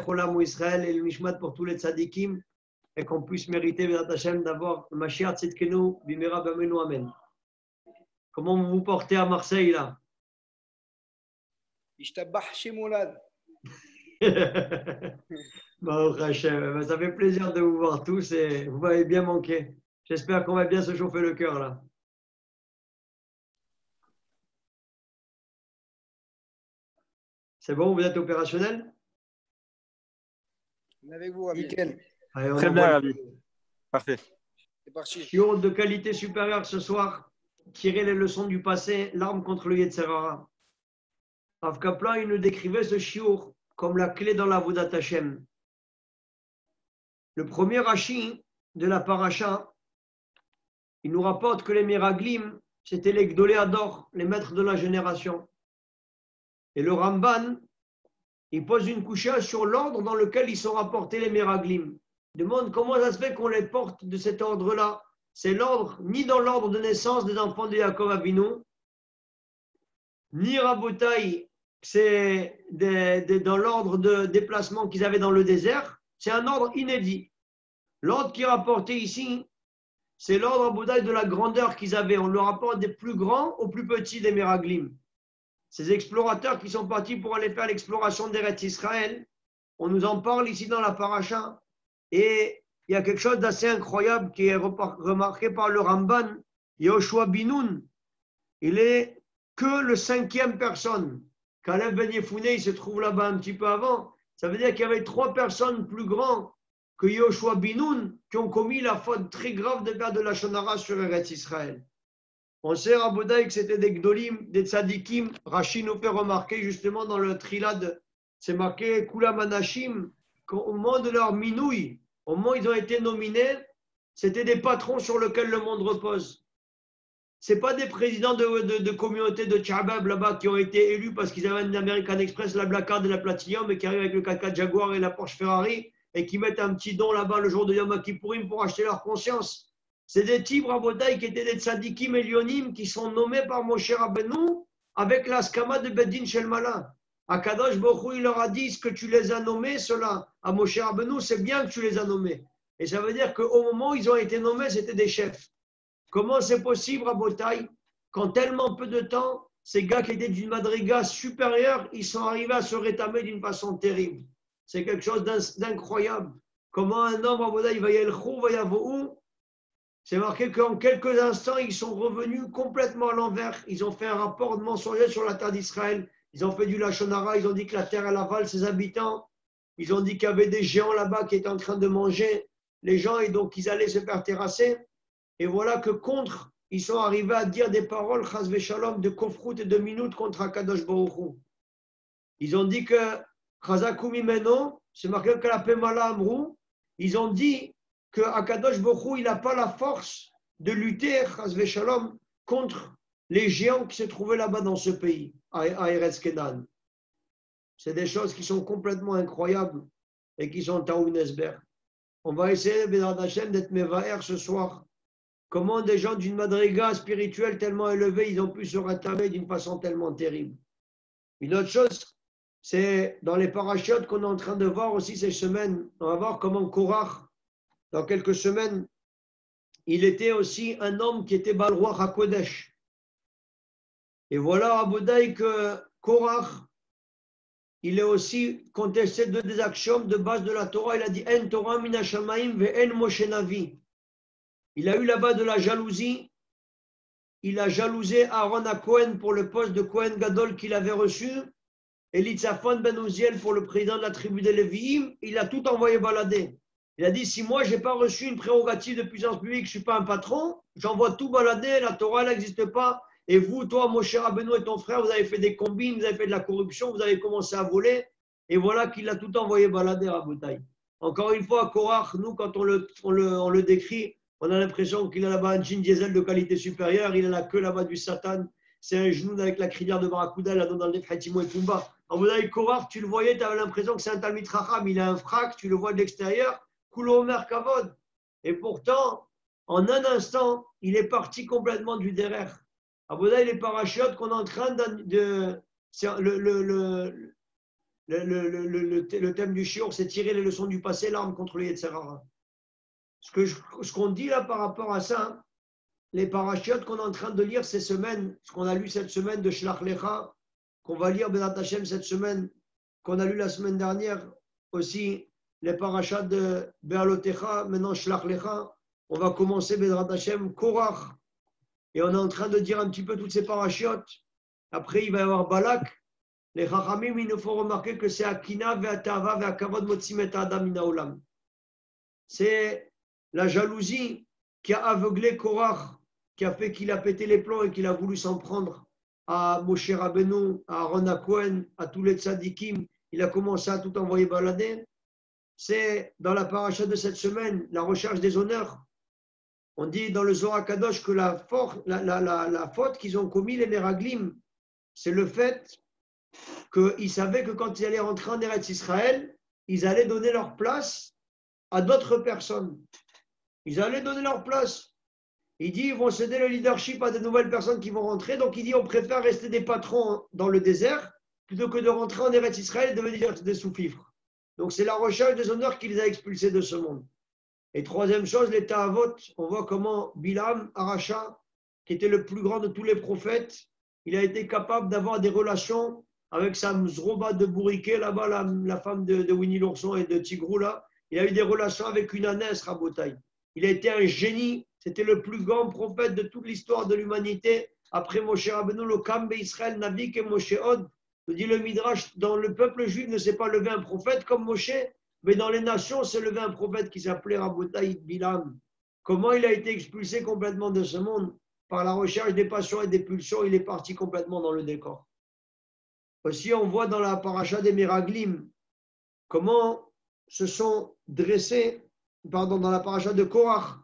Olam Israël et le Mishmat pour tous les tzadikim et qu'on puisse mériter Bézat Hashem d'avoir le Mashiach Tzidkenu Bimera Bamenu Amen. Comment vous vous portez à Marseille là? Baruch Hashem. Ça fait plaisir de vous voir tous et vous m'avez bien manqué. J'espère qu'on va bien se chauffer le cœur là. C'est bon, vous êtes opérationnel? On est avec vous, Nickel. Très bien, Rabbi. Parfait. C'est parti. Shiur de qualité supérieure ce soir. Tirer les leçons du passé, l'arme contre le Yetzer Hara. Rav Kaplan, il nous décrivait ce shiur comme la clé dans la Avodat Hashem. Le premier Rashi de la paracha, il nous rapporte que les Miraglim, c'était les Gdolé Ador, les maîtres de la génération. Et le Ramban, il pose une coucha sur l'ordre dans lequel ils sont rapportés les Miraglim. Il demande comment ça se fait qu'on les porte de cet ordre-là. C'est l'ordre, ni dans l'ordre de naissance des enfants de Yaakov Avinu, ni Rabotai, c'est dans l'ordre de déplacement qu'ils avaient dans le désert. C'est un ordre inédit. L'ordre qui est rapporté ici, c'est l'ordre Rabotai de la grandeur qu'ils avaient. On le rapporte des plus grands aux plus petits des Miraglim. Ces explorateurs qui sont partis pour aller faire l'exploration d'Eretz Israël, on nous en parle ici dans la paracha. Et il y a quelque chose d'assez incroyable qui est remarqué par le Ramban. Yoshua Binoun, il est que le 5e personne. Caleb Ben Yefouné, il se trouve là-bas un petit peu avant. Ça veut dire qu'il y avait 3 personnes plus grandes que Yoshua Binoun qui ont commis la faute très grave de faire de la Shonara sur Eretz Israël. On sait, Rabodaï, que c'était des Gdolim, des Tzadikim. Rashi nous fait remarquer justement dans le Trilad, c'est marqué Kulam Anashim, qu'au moment de leur minouille, au moment où ils ont été nominés, c'était des patrons sur lesquels le monde repose. Ce n'est pas des présidents de communautés de Tchabab là-bas qui ont été élus parce qu'ils avaient une American Express, la Black Card et la Platinum et qui arrivent avec le 4x4 Jaguar et la Porsche Ferrari et qui mettent un petit don là-bas le jour de Yom Kippourim pour acheter leur conscience. C'est des types Rabotai qui étaient des tzadikim et lyonim qui sont nommés par Moshe Rabbeinu avec l'askama de Beddin Shelmala. Akadosh Baruch Hu, il leur a dit ce que tu les as nommés, ceux-là, à Moshe Rabbeinu, c'est bien que tu les as nommés. Et ça veut dire qu'au moment où ils ont été nommés, c'était des chefs. Comment c'est possible, Rabotai, qu'en tellement peu de temps, ces gars qui étaient d'une madriga supérieure, ils sont arrivés à se rétamer d'une façon terrible. C'est quelque chose d'incroyable. Comment un homme, Rabotai, va y aller, va y avoir. C'est marqué qu'en quelques instants, ils sont revenus complètement à l'envers. Ils ont fait un rapport mensonger sur la terre d'Israël. Ils ont fait du Lachonara. Ils ont dit que la terre, elle avale ses habitants. Ils ont dit qu'il y avait des géants là-bas qui étaient en train de manger les gens et donc ils allaient se faire terrasser. Et voilà que contre, ils sont arrivés à dire des paroles, chas v'shalom, de kofrout et de minute contre Akadosh Baruch Hu. Ils ont dit que chazakum imeno, c'est marqué que la pemala amrou. Ils ont dit que Akadosh Baruch Hu, il n'a pas la force de lutter, chas v'shalom, contre les géants qui se trouvaient là-bas dans ce pays, à Eretz Kenan. C'est des choses qui sont complètement incroyables et qui sont Taoun Esber. On va essayer, Bézat Hashem, d'être Mevaer ce soir. Comment des gens d'une madriga spirituelle tellement élevée, ils ont pu se ratamer d'une façon tellement terrible. Une autre chose, c'est dans les parachutes qu'on est en train de voir aussi ces semaines. On va voir comment Korach, dans quelques semaines, il était aussi un homme qui était Balroi HaKodesh. Et voilà, Abodaï, que Korach, il est aussi contesté de des axiomes de base de la Torah. Il a dit En Torah min hashamayim ve'en Moshe Navi. Il a eu là-bas de la jalousie. Il a jalousé Aaron à Cohen pour le poste de Cohen Gadol qu'il avait reçu. Et Litzafon Ben Uziel pour le président de la tribu des Lévi'im. Il a tout envoyé balader. Il a dit si moi, je n'ai pas reçu une prérogative de puissance publique, je ne suis pas un patron, j'envoie tout balader, la Torah n'existe pas. Et vous, toi, Moshe Rabbeinu et ton frère, vous avez fait des combines, vous avez fait de la corruption, vous avez commencé à voler. Et voilà qu'il a tout envoyé balader à Boutaï. Encore une fois, Korach, nous, quand on le décrit, on a l'impression qu'il a là-bas un jean diesel de qualité supérieure, il a la queue là-bas du Satan, c'est un genou avec la crinière de Barracuda, là dans le Hatimon et Pumba. En Boutaï, Korach, tu le voyais, tu avais l'impression que c'est un Talmid Chacham, il a un frac, tu le vois de l'extérieur, Kulo Omer Kavod. Et pourtant, en un instant, il est parti complètement du derrière. À Boutaï, les parachutes qu'on est en train le thème du shiur, c'est tirer les leçons du passé, l'arme contre le Yetzer Hara. Ce qu'on dit là par rapport à ça, les parachiotes qu'on est en train de lire ces semaines, ce qu'on a lu cette semaine de Shlach Lecha, qu'on va lire Bezrat Hashem cette semaine, qu'on a lu la semaine dernière aussi, les parachats de Be'alotecha, maintenant Shlach Lecha, on va commencer Bezrat Hashem, Korach, et on est en train de dire un petit peu toutes ces parachiotes. Après, il va y avoir Balak. Les Chachamim, il nous faut remarquer que c'est Akina, Ve'atava, Ve'akavod, Motzimet Adam Minaolam. C'est la jalousie qui a aveuglé Korach, qui a fait qu'il a pété les plombs et qu'il a voulu s'en prendre à Moshe Rabbeinu, à Aaron Cohen, à tous les tzadikim. Il a commencé à tout envoyer balader. C'est dans la paracha de cette semaine, la recherche des honneurs. On dit dans le Zohar Kadosh que la faute qu'ils ont commis, les Meraglim, c'est le fait qu'ils savaient que quand ils allaient rentrer en Eretz Israël, ils allaient donner leur place à d'autres personnes. Ils allaient donner leur place. Il dit ils vont céder le leadership à de nouvelles personnes qui vont rentrer. Donc il dit on préfère rester des patrons dans le désert plutôt que de rentrer en Eretz Israël et devenir des sous-fifres. Donc c'est la recherche des honneurs qui les a expulsés de ce monde. Et troisième chose, les Ta'avot, on voit comment Bilam, Aracha, qui était le plus grand de tous les prophètes, il a été capable d'avoir des relations avec sa Mzroba de Bourriquet, là-bas, la femme de Winnie l'ourson et de Tigrou, là. Il a eu des relations avec une ânesse, Rabotai. Il a été un génie. C'était le plus grand prophète de toute l'histoire de l'humanité. Après Moshe Rabbeinu, le Kam Israël, Navi et Moshe Od. Nous dit le Midrash, dans le peuple juif ne s'est pas levé un prophète comme Moshe, mais dans les nations s'est levé un prophète qui s'appelait Rabotai Bilam. Comment il a été expulsé complètement de ce monde? Par la recherche des passions et des pulsions, il est parti complètement dans le décor. Aussi, on voit dans la paracha des Meraglim comment se sont dressés, dans la paracha de Korach,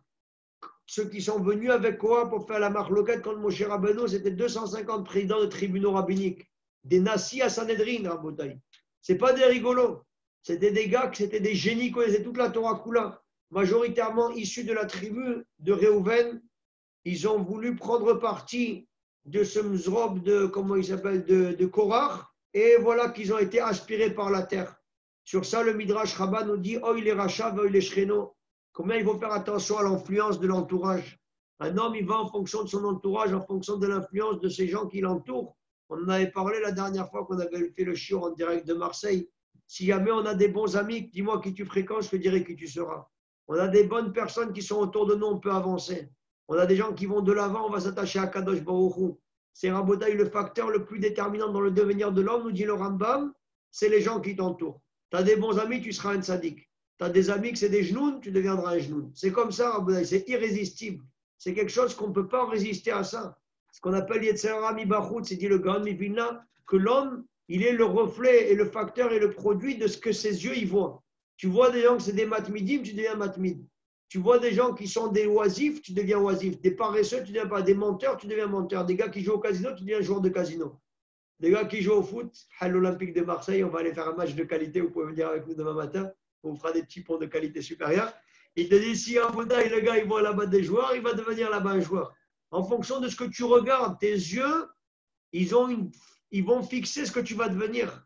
ceux qui sont venus avec Korach pour faire la marloquette contre Moshe Rabbeinu, c'était 250 présidents de tribunaux rabbiniques, des nassis à Sanhedrin, Rabotai. Ce n'est pas des rigolos, c'était des gars, c'était des génies qui connaissaient toute la Torah Kula, majoritairement issus de la tribu de Réhouven. Ils ont voulu prendre parti de ce mzrob de Korach, et voilà qu'ils ont été aspirés par la terre. Sur ça, le Midrash Rabbah nous dit oh, il est Racha, il est Shreno. Combien il faut faire attention à l'influence de l'entourage. Un homme, il va en fonction de son entourage, en fonction de l'influence de ces gens qui l'entourent. On en avait parlé la dernière fois qu'on avait fait le shiur en direct de Marseille. Si jamais on a des bons amis, dis-moi qui tu fréquentes, je te dirai qui tu seras. On a des bonnes personnes qui sont autour de nous, on peut avancer. On a des gens qui vont de l'avant, on va s'attacher à Kadosh Baruch Hu. C'est Rabotai, le facteur le plus déterminant dans le devenir de l'homme, nous dit le Rambam, c'est les gens qui t'entourent. Tu as des bons amis, tu seras un tzaddik. Tu as des amis que c'est des genoux, tu deviendras un genou. C'est comme ça, Rabotai, c'est irrésistible. C'est quelque chose qu'on ne peut pas résister à ça. Ce qu'on appelle Yetzer Hara Mibachut, c'est dit le Gaon Mivilna, que l'homme, il est le reflet et le facteur et le produit de ce que ses yeux y voient. Tu vois des gens que c'est des matmidim, tu deviens matmid. Tu vois des gens qui sont des oisifs, tu deviens oisif. Des paresseux, tu deviens pas. Des menteurs, tu deviens menteur. Des gars qui jouent au casino, tu deviens joueur de casino. Des gars qui jouent au foot, à l'Olympique de Marseille, on va aller faire un match de qualité, vous pouvez venir avec nous demain matin, on fera des petits ponts de qualité supérieure. Il te dit, si un Bouddha et le gars, il voit là-bas des joueurs, il va devenir là-bas un joueur. En fonction de ce que tu regardes, tes yeux, ils vont fixer ce que tu vas devenir.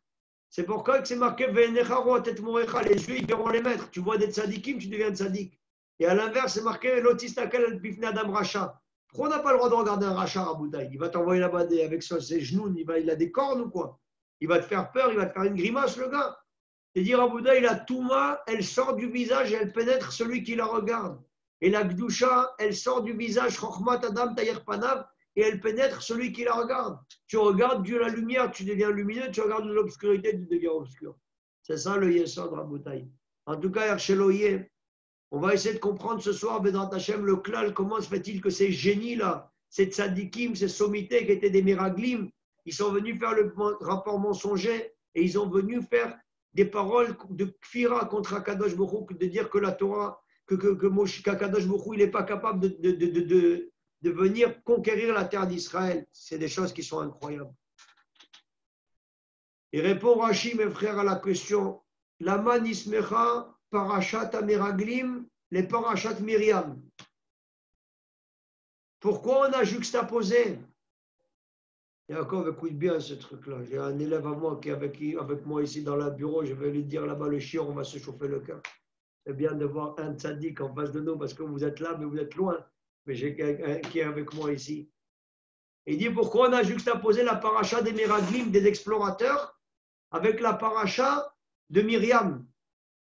C'est pourquoi que c'est marqué, les yeux, ils verront les maîtres. Tu vois des tzadikim, tu deviens tzadik. Et à l'inverse, c'est marqué l'otistakel bifne adam racha. Pourquoi on n'a pas le droit de regarder un racha à Bouddhaï? Il va t'envoyer là-bas avec ses genoux, il a des cornes ou quoi? Il va te faire peur, il va te faire une grimace, le gars. Et dire à Bouddhaï, la touma, elle sort du visage et elle pénètre celui qui la regarde. Et la gdusha, elle sort du visage, chokhmat adam tayer panav, et elle pénètre celui qui la regarde. Tu regardes Dieu la lumière, tu deviens lumineux, tu regardes l'obscurité, tu deviens obscur. C'est ça le yesod Rabotai. En tout cas, Ercheloye, on va essayer de comprendre ce soir, Bédrat Hashem, le klal, comment se fait-il que ces génies-là, ces tzadikim, ces sommités qui étaient des miraglim, ils sont venus faire le rapport mensonger et ils ont venu faire des paroles de kfira contre Akadosh Baruch Hu, de dire que la Torah, qu'Akadosh Baruch Hu, il n'est pas capable de venir conquérir la terre d'Israël. C'est des choses qui sont incroyables. Et répond Rashi, mes frères, à la question, Lama nismecha parashat Meraglim, les parashat Myriam. Pourquoi on a juxtaposé Yaakov, écoute bien ce truc-là. J'ai un élève à moi qui est avec moi ici dans le bureau. Je vais lui dire là-bas, le chien, on va se chauffer le cœur. C'est bien de voir un tzaddik en face de nous parce que vous êtes là, mais vous êtes loin. Mais j'ai quelqu'un qui est avec moi ici. Il dit pourquoi on a juxtaposé la paracha des Meraglim, des explorateurs, avec la paracha de Myriam.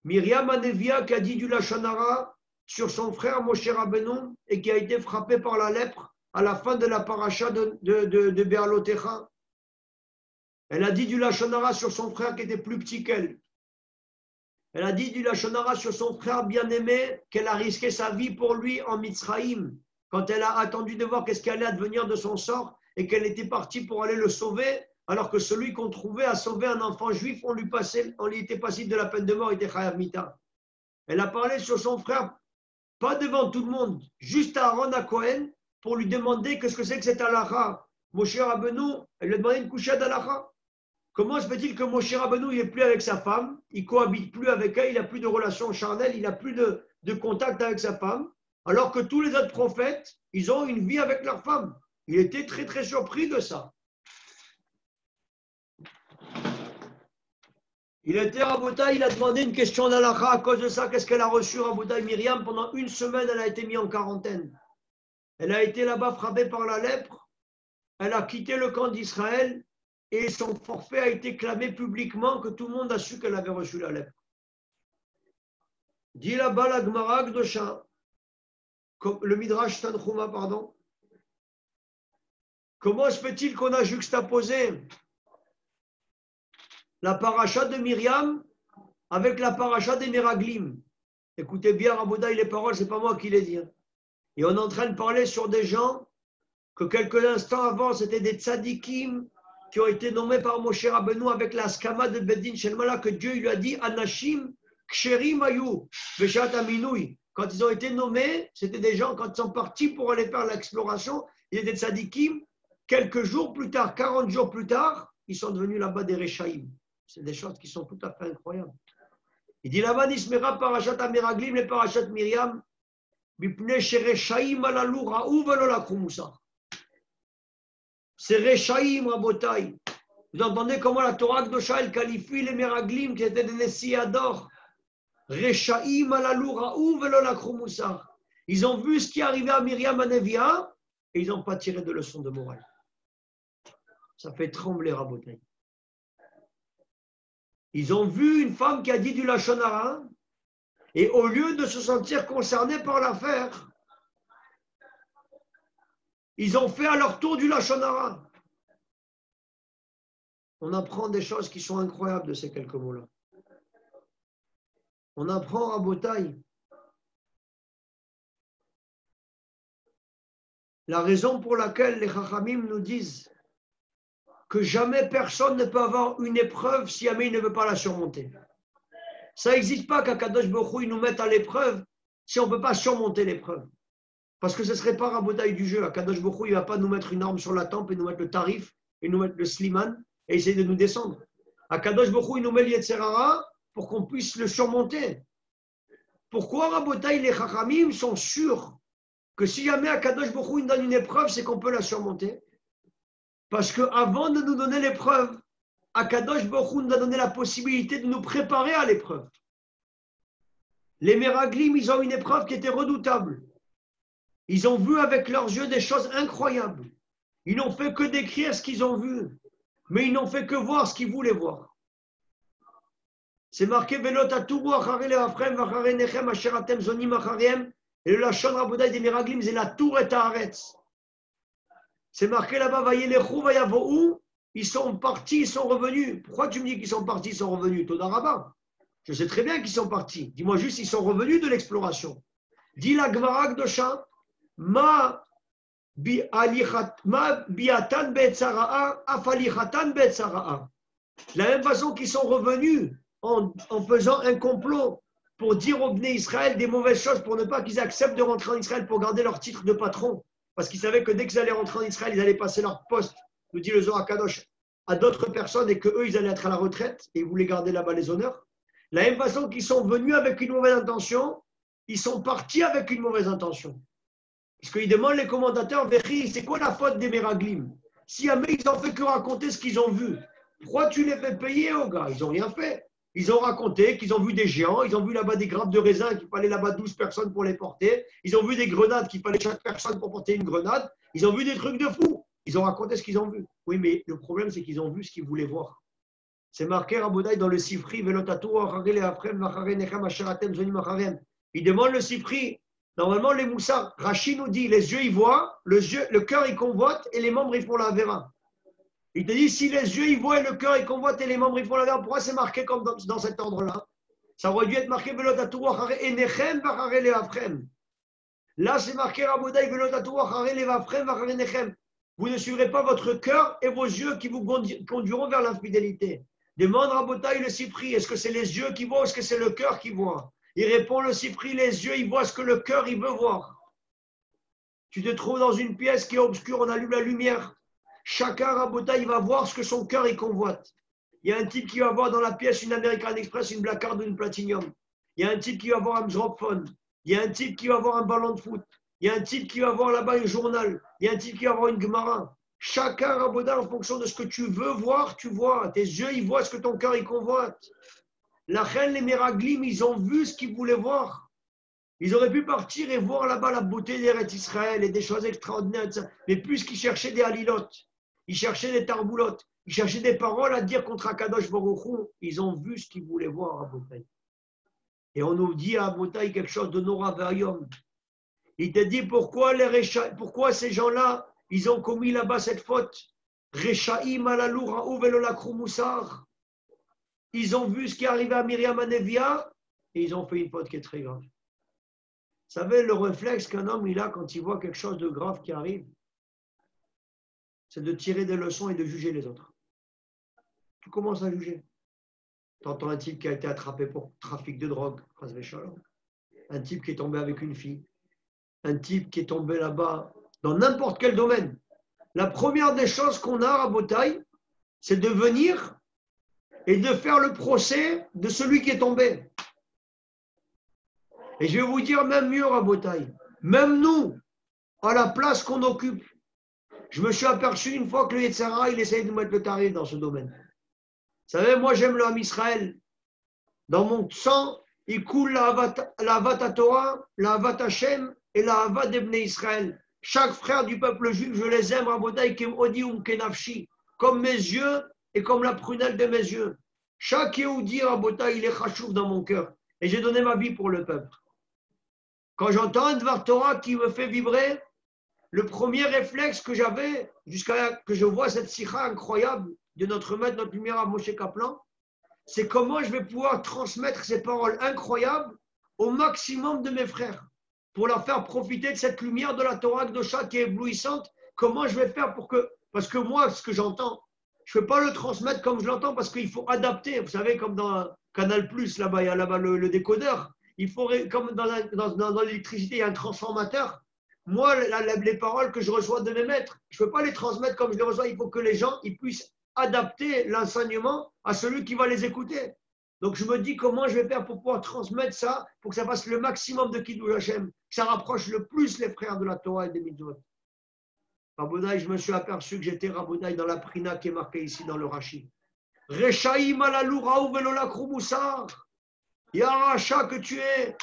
Myriam Anevia qui a dit du Lachon Hara sur son frère Moshe Rabbeinu et qui a été frappé par la lèpre à la fin de la paracha de Béalotecha. Elle a dit du Lachon Hara sur son frère qui était plus petit qu'elle. Elle a dit du Lachon Hara sur son frère bien-aimé qu'elle a risqué sa vie pour lui en Mitzraïm, quand elle a attendu de voir qu'est-ce qui allait advenir de son sort et qu'elle était partie pour aller le sauver, alors que celui qu'on trouvait à sauver un enfant juif, on lui était passible de la peine de mort, il était Chayav Mita. Elle a parlé sur son frère, pas devant tout le monde, juste à Aaron à Cohen, pour lui demander qu'est-ce que c'est que cette halakha. Moshe Rabbeinu, elle lui a demandé une couchette d'halakha. Comment se fait-il que Moshe Rabbeinu n'est plus avec sa femme, il ne cohabite plus avec elle, il n'a plus de relation charnelle, il n'a plus de contact avec sa femme, alors que tous les autres prophètes, ils ont une vie avec leur femme. Il était très très surpris de ça. Il était Rabotai, il a demandé une question d'halakha à cause de ça. Qu'est-ce qu'elle a reçu, Rabotai? Myriam, pendant une semaine, elle a été mise en quarantaine. Elle a été là-bas frappée par la lèpre. Elle a quitté le camp d'Israël et son forfait a été clamé publiquement que tout le monde a su qu'elle avait reçu la lèpre. Dit là-bas la Gemara Gdosha, le Midrash Tanchuma, pardon. Comment se fait-il qu'on a juxtaposé la paracha de Myriam avec la paracha des Meraglim? Écoutez bien, Rabotai, les paroles, ce n'est pas moi qui les dis. Et on est en train de parler sur des gens que quelques instants avant, c'était des tzadikim qui ont été nommés par Moshe Rabbeinu avec la skama de Bedin Shelmala, que Dieu lui a dit Anashim Ksherim Ayu Veshat Aminui. Quand ils ont été nommés, c'était des gens, quand ils sont partis pour aller faire l'exploration, ils étaient tzadikim. Quelques jours plus tard, 40 jours plus tard, ils sont devenus là-bas des Rechaïm. C'est des choses qui sont tout à fait incroyables. Il dit là-bas Nismera Parashat Ameraglim, les Parashat Myriam. C'est Rechaïm, Rabotai. Vous entendez comment la Torah Kdosha elle qualifie les Meraglim qui étaient des Nessiador. Rechaïm alalou ra'ou velo lakru musar. Ils ont vu ce qui est arrivé à Myriam Anevia et ils n'ont pas tiré de leçon de morale. Ça fait trembler Rabotai. Ils ont vu une femme qui a dit du Lachon Hara. Et au lieu de se sentir concernés par l'affaire, ils ont fait à leur tour du Lachon Hara. On apprend des choses qui sont incroyables de ces quelques mots-là. On apprend Rabotai. La raison pour laquelle les Chachamim nous disent que jamais personne ne peut avoir une épreuve si jamais il ne veut pas la surmonter. Ça n'existe pas qu'Akadosh Baruch Hu nous mette à l'épreuve si on ne peut pas surmonter l'épreuve. Parce que ce ne serait pas Rabotai du jeu. Akadosh Baruch Hu, il ne va pas nous mettre une arme sur la tempe et nous mettre le tarif et nous mettre le sliman et essayer de nous descendre. Akadosh Baruch Hu, il nous met le Yetzer Hara pour qu'on puisse le surmonter. Pourquoi Rabotai, les Chachamim sont sûrs que si jamais Akadosh Baruch Hu nous donne une épreuve, c'est qu'on peut la surmonter? Parce qu'avant de nous donner l'épreuve, Akadosh Baruch Hu nous a donné la possibilité de nous préparer à l'épreuve. Les Meraglim, ils ont une épreuve qui était redoutable. Ils ont vu avec leurs yeux des choses incroyables. Ils n'ont fait que décrire ce qu'ils ont vu, mais ils n'ont fait que voir ce qu'ils voulaient voir. C'est marqué Velot aturu acharei le'afrem v'acharei nechem asher atem zonim acharem. Et le Lachon Rabotai des Meraglim, c'est la tour et haaretz. C'est marqué là-bas Vayelechu vayavohu. Ils sont partis, ils sont revenus. Pourquoi tu me dis qu'ils sont partis, ils sont revenus? Toda Rabba. Je sais très bien qu'ils sont partis. Dis-moi juste, ils sont revenus de l'exploration. Dis la Gemara Gdosha, ma biatan be'etzara'a, afalichatan be'etzara'a. De la même façon qu'ils sont revenus en faisant un complot pour dire aux Bnei Israël des mauvaises choses pour ne pas qu'ils acceptent de rentrer en Israël pour garder leur titre de patron. Parce qu'ils savaient que dès qu'ils allaient rentrer en Israël, ils allaient passer leur poste, nous dit le Zohar Kadosh, à d'autres personnes et qu'eux, ils allaient être à la retraite et ils voulaient garder là-bas les honneurs. De la même façon qu'ils sont venus avec une mauvaise intention, ils sont partis avec une mauvaise intention. Parce qu'ils demandent les commentateurs, c'est quoi la faute des Meraglim? Si jamais ils n'ont fait que raconter ce qu'ils ont vu, pourquoi tu les fais payer aux gars? Ils n'ont rien fait. Ils ont raconté qu'ils ont vu des géants, ils ont vu là-bas des grappes de raisin qu'il fallait là-bas 12 personnes pour les porter, ils ont vu des grenades qu'il fallait chaque personne pour porter une grenade, ils ont vu des trucs de fou. Ils ont raconté ce qu'ils ont vu. Oui, mais le problème, c'est qu'ils ont vu ce qu'ils voulaient voir. C'est marqué, Rabodaï, dans le Sifri, il demande le Sifri. Normalement, les moussards, Rachid nous dit, les yeux, ils voient, le cœur, il convoite, et les membres, ils font la vera. Il te dit, si les yeux, ils voient, et le cœur, ils convoitent, et les membres, ils font la vera, pourquoi c'est marqué comme dans cet ordre-là? Ça aurait dû être marqué, là, c'est marqué, Rabodaï, vous ne suivrez pas votre cœur et vos yeux qui vous conduiront vers l'infidélité. Demande Rabotaï le Sifri, est-ce que c'est les yeux qui voient ou est-ce que c'est le cœur qui voit? Il répond le Sifri, les yeux, ils voient ce que le cœur, il veut voir. Tu te trouves dans une pièce qui est obscure, on allume la lumière. Chacun, Rabotaï, il va voir ce que son cœur, il convoite. Il y a un type qui va voir dans la pièce une American Express, une Black Card ou une Platinum. Il y a un type qui va voir un Drop-Phone. Il y a un type qui va voir un ballon de foot. Il y a un type qui va voir là-bas un journal. Il y a un type qui va voir une Gemara. Chacun, Raboda, en fonction de ce que tu veux voir, tu vois. Tes yeux, ils voient ce que ton cœur, il convoite. La reine, les Meraglim, ils ont vu ce qu'ils voulaient voir. Ils auraient pu partir et voir là-bas la beauté d'Eretz Israël et des choses extraordinaires. Mais puisqu'ils cherchaient des halilotes, ils cherchaient des tarboulotes, ils cherchaient des paroles à dire contre Akadosh Baruch Hu, ils ont vu ce qu'ils voulaient voir à Rabotaï. Et on nous dit à Rabotaï quelque chose de Nora Vayom. Il te dit pourquoi ces gens-là, ils ont commis là-bas cette faute. Rechaim alalou ra'ou velo lakru moussar. Ils ont vu ce qui est arrivé à Myriam Anevia et ils ont fait une faute qui est très grave. Vous savez, le réflexe qu'un homme il a quand il voit quelque chose de grave qui arrive, c'est de tirer des leçons et de juger les autres. Tu commences à juger. Tu entends un type qui a été attrapé pour trafic de drogue, un type qui est tombé avec une fille, un type qui est tombé là-bas dans n'importe quel domaine. La première des choses qu'on a à Rabotaï, c'est de venir et de faire le procès de celui qui est tombé. Et je vais vous dire même mieux, Rabotaï, même nous, à la place qu'on occupe, je me suis aperçu une fois que le Yetzara, il essaye de nous mettre le tarif dans ce domaine. Vous savez, moi j'aime le Ham Israël. Dans mon sang, il coule la Havat Torah, la Havat Hashem et la Havat d'Ebné Israël. Chaque frère du peuple juif, je les aime, Rabotaï, kem odi um kenafshi, comme mes yeux et comme la prunelle de mes yeux. Chaque Yehudi, Rabotaï, il est chachouf dans mon cœur. Et j'ai donné ma vie pour le peuple. Quand j'entends un Dvar Torah qui me fait vibrer, le premier réflexe que j'avais, jusqu'à que je vois cette sikha incroyable de notre maître, notre lumière à Moshe Kaplan, c'est comment je vais pouvoir transmettre ces paroles incroyables au maximum de mes frères, pour leur faire profiter de cette lumière de la Torah Kedosha qui est éblouissante. Comment je vais faire pour que, parce que moi, ce que j'entends, je ne peux pas le transmettre comme je l'entends parce qu'il faut adapter. Vous savez, comme dans Canal+, là-bas, il y a là-bas le décodeur. Il faut, comme dans l'électricité, il y a un transformateur. Moi, les paroles que je reçois de mes maîtres, je ne peux pas les transmettre comme je les reçois. Il faut que les gens ils puissent adapter l'enseignement à celui qui va les écouter. Donc, je me dis comment je vais faire pour pouvoir transmettre ça, pour que ça fasse le maximum de Kiddush Hashem, que ça rapproche le plus les frères de la Torah et des mitzvot. Rabodaï, je me suis aperçu que j'étais Rabodaï dans la prina qui est marquée ici dans le Rashi. Rechaim alalou ra'ou velo lakru moussar. Ya Racha que tu es,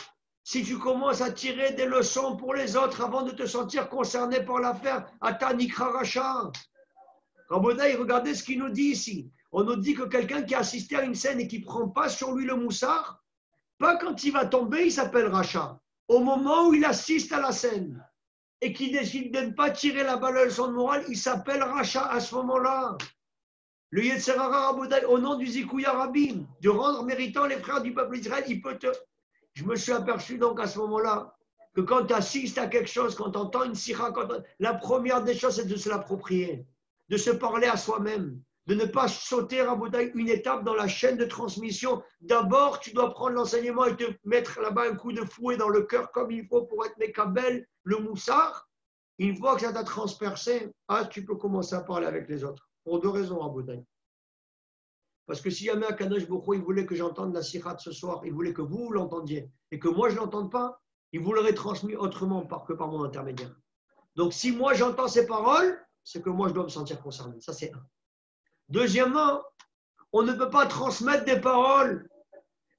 si tu commences à tirer des leçons pour les autres avant de te sentir concerné par l'affaire, Ata nikra Racha. Rabodaï, regardez ce qu'il nous dit ici. On nous dit que quelqu'un qui a assisté à une scène et qui ne prend pas sur lui le moussard, pas quand il va tomber, il s'appelle Racha. Au moment où il assiste à la scène et qu'il décide de ne pas tirer la balle de son moral, il s'appelle Racha à ce moment-là. Le Yetzerara Rabodaï, au nom du Zikouya Rabim, de rendre méritant les frères du peuple d'Israël, il peut te... Je me suis aperçu donc à ce moment-là que quand tu assistes à quelque chose, quand tu entends une sikha, la première des choses, c'est de se l'approprier, de se parler à soi-même, de ne pas sauter Rabodaï une étape dans la chaîne de transmission. D'abord, tu dois prendre l'enseignement et te mettre là-bas un coup de fouet dans le cœur comme il faut pour être Mekabel, le moussard. Une fois que ça t'a transpercé, tu peux commencer à parler avec les autres. Pour deux raisons, Rabodaï. Parce que si jamais Akadosh Baruch Hu, il voulait que j'entende la sikha ce soir, il voulait que vous l'entendiez et que moi je ne l'entende pas, il vous l'aurait transmis autrement que par mon intermédiaire. Donc si moi j'entends ces paroles, c'est que moi, je dois me sentir concerné. Ça, c'est un. Deuxièmement, on ne peut pas transmettre des paroles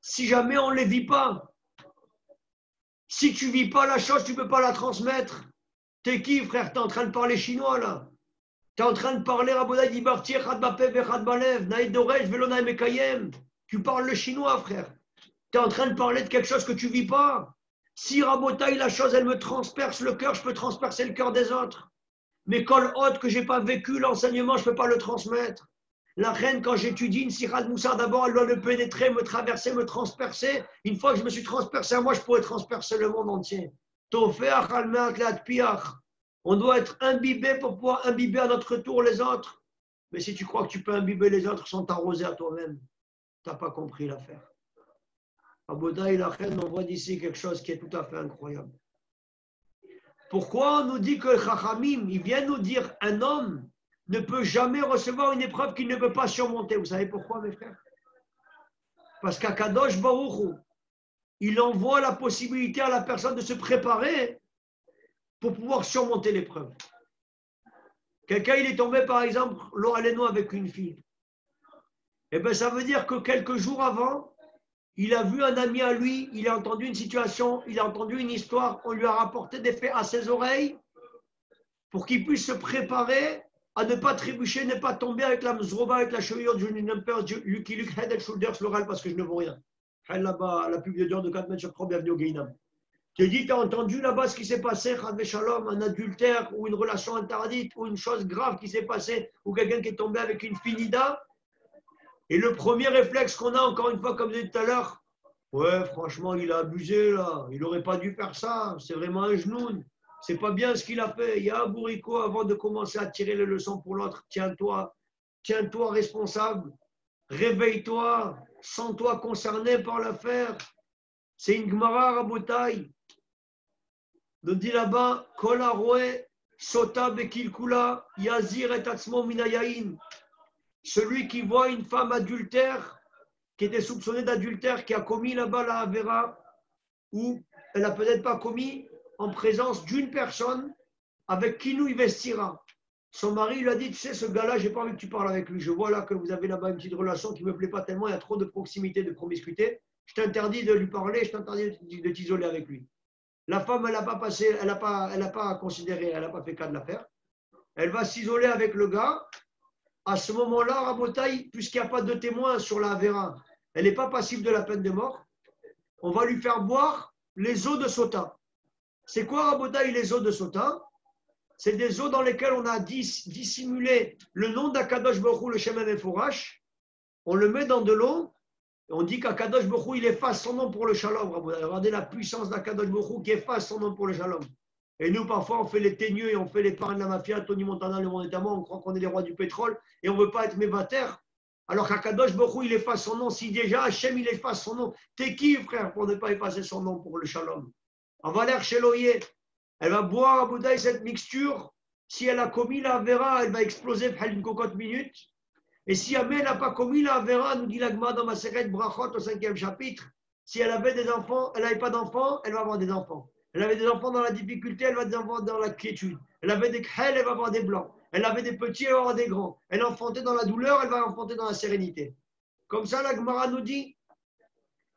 si jamais on ne les vit pas. Si tu ne vis pas la chose, tu ne peux pas la transmettre. T'es qui, frère? Tu es en train de parler chinois, là. Tu es en train de parler Rabodaï Dibarti, Khadbapev et Khadbalev, Naïd Dorej, Velona Mekayem. Tu parles le chinois, frère. Tu es en train de parler de quelque chose que tu ne vis pas. Si Rabotaï, la chose, elle me transperce le cœur, je peux transpercer le cœur des autres. Mais kol hot que je n'ai pas vécu l'enseignement, je ne peux pas le transmettre. La reine, quand j'étudie une sirah de Moussa, d'abord, elle doit le pénétrer, me traverser, me transpercer. Une fois que je me suis transpercé à moi, je pourrais transpercer le monde entier. On doit être imbibé pour pouvoir imbiber à notre tour les autres. Mais si tu crois que tu peux imbiber les autres sans t'arroser à toi-même, tu n'as pas compris l'affaire. Abodaï, la reine, on voit d'ici quelque chose qui est tout à fait incroyable. Pourquoi on nous dit que Chachamim, il vient nous dire un homme ne peut jamais recevoir une épreuve qu'il ne peut pas surmonter. Vous savez pourquoi, mes frères? Parce qu'Akadosh Baruch Hu, il envoie la possibilité à la personne de se préparer pour pouvoir surmonter l'épreuve. Quelqu'un, il est tombé, par exemple, l'eau alléno avec une fille. Eh bien, ça veut dire que quelques jours avant, il a vu un ami à lui, il a entendu une situation, il a entendu une histoire, on lui a rapporté des faits à ses oreilles pour qu'il puisse se préparer à ne pas trébucher, ne pas tomber avec la mzroba, avec la cheville du numpers, Lucky Luke, Head and Shoulders, l'oral, parce que je ne vaux rien. Là-bas, la pub de Dior de 4 mètres sur 3, bienvenue au Gainam. Tu dis, tu as entendu là-bas ce qui s'est passé, Chadve Shalom, un adultère ou une relation interdite ou une chose grave qui s'est passée ou quelqu'un qui est tombé avec une finida. Et le premier réflexe qu'on a, encore une fois, comme je disais tout à l'heure, ouais, franchement, il a abusé là, il n'aurait pas dû faire ça, c'est vraiment un genoun. C'est pas bien ce qu'il a fait. Il y a un bourrico avant de commencer à tirer les leçons pour l'autre. Tiens-toi responsable. Réveille-toi. Sens-toi concerné par l'affaire. C'est une Gemara Rabotai. On dit là-bas, Kol haroé sota bekilkula yazir et atzmo minayain. Celui qui voit une femme adultère, qui était soupçonnée d'adultère, qui a commis là-bas la Avera, ou elle n'a peut-être pas commis, en présence d'une personne avec qui nous il vestira. Son mari lui a dit, tu sais, ce gars-là, je n'ai pas envie que tu parles avec lui. Je vois là que vous avez là-bas une petite relation qui ne me plaît pas tellement, il y a trop de proximité, de promiscuité. Je t'interdis de lui parler, je t'interdis de t'isoler avec lui. La femme, elle n'a pas passé, elle n'a pas considéré, elle n'a pas fait cas de l'affaire. Elle va s'isoler avec le gars. À ce moment-là, Rabotaï, puisqu'il n'y a pas de témoin sur la Avera, elle n'est pas passible de la peine de mort. On va lui faire boire les eaux de Sota. C'est quoi, Rabotaï, les eaux de Sota? C'est des eaux dans lesquelles on a dissimulé le nom d'Akadosh Baruch Hu, le Shemen Eforash. On le met dans de l'eau. On dit qu'Akadosh Baruch Hu, il efface son nom pour le Shalom. Regardez la puissance d'Akadosh Baruch Hu qui efface son nom pour le Shalom. Et nous, parfois, on fait les teigneux et on fait les parrains de la mafia, Tony Montana, le monde étamant, on croit qu'on est les rois du pétrole et on ne veut pas être mévataire. Alors qu'Akadosh Baruch Hu, il efface son nom. Si déjà Hachem, il efface son nom, t'es qui, frère, pour ne pas effacer son nom pour le Shalom? On va l'air chez Loyer. Elle va boire à Bouddha cette mixture. Si elle a commis la Avera, elle va exploser pour une cocotte minute. Et si elle n'a pas commis la Avera, nous dit l'Agma dans ma Maseret Brachot au 5e chapitre, si elle avait des enfants, elle n'avait pas d'enfants, elle va avoir des enfants. Elle avait des enfants dans la difficulté, elle va des enfants dans la quiétude. Elle avait des khel, elle va avoir des blancs. Elle avait des petits, elle va avoir des grands. Elle enfantait dans la douleur, elle va enfanter dans la sérénité. Comme ça, l'Agmara nous dit,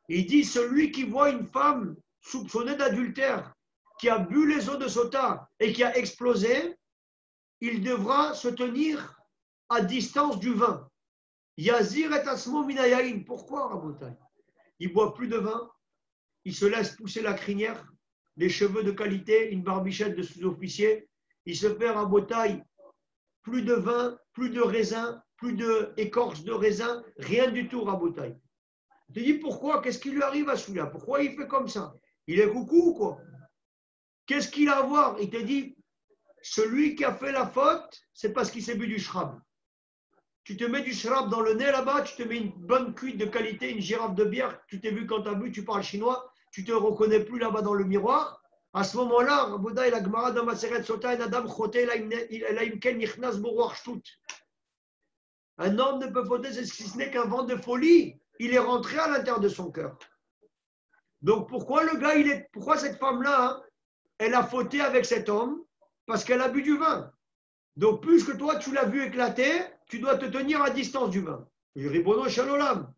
il dit, celui qui voit une femme soupçonnée d'adultère, qui a bu les eaux de Sota et qui a explosé, il devra se tenir à distance du vin. Yazir et asmo minayain. Pourquoi, Rabotai? Il ne boit plus de vin, il se laisse pousser la crinière, des cheveux de qualité, une barbichette de sous-officier, il se fait Rabotai, plus de vin, plus de raisin, plus d'écorce de raisin, rien du tout, Rabotai. Je te dis pourquoi? Qu'est-ce qui lui arrive à celui-là? Pourquoi il fait comme ça? Il est coucou ou quoi? Qu'est-ce qu'il a à voir? Il te dit, celui qui a fait la faute, c'est parce qu'il s'est bu du shrab. Tu te mets du shrab dans le nez là-bas, tu te mets une bonne cuite de qualité, une girafe de bière, tu t'es vu quand tu as bu, tu parles chinois, tu te reconnais plus là-bas dans le miroir. À ce moment-là, Raboda et la Gemara dans Maseret Sota et Adam Choté, un homme ne peut fauter si ce n'est qu'un vent de folie. Il est rentré à l'intérieur de son cœur. Donc pourquoi le gars, pourquoi cette femme-là, hein, elle a fauté avec cet homme? Parce qu'elle a bu du vin. Donc, plus que toi, tu l'as vu éclater, tu dois te tenir à distance du vin. Je dis, Ribono Shalolam,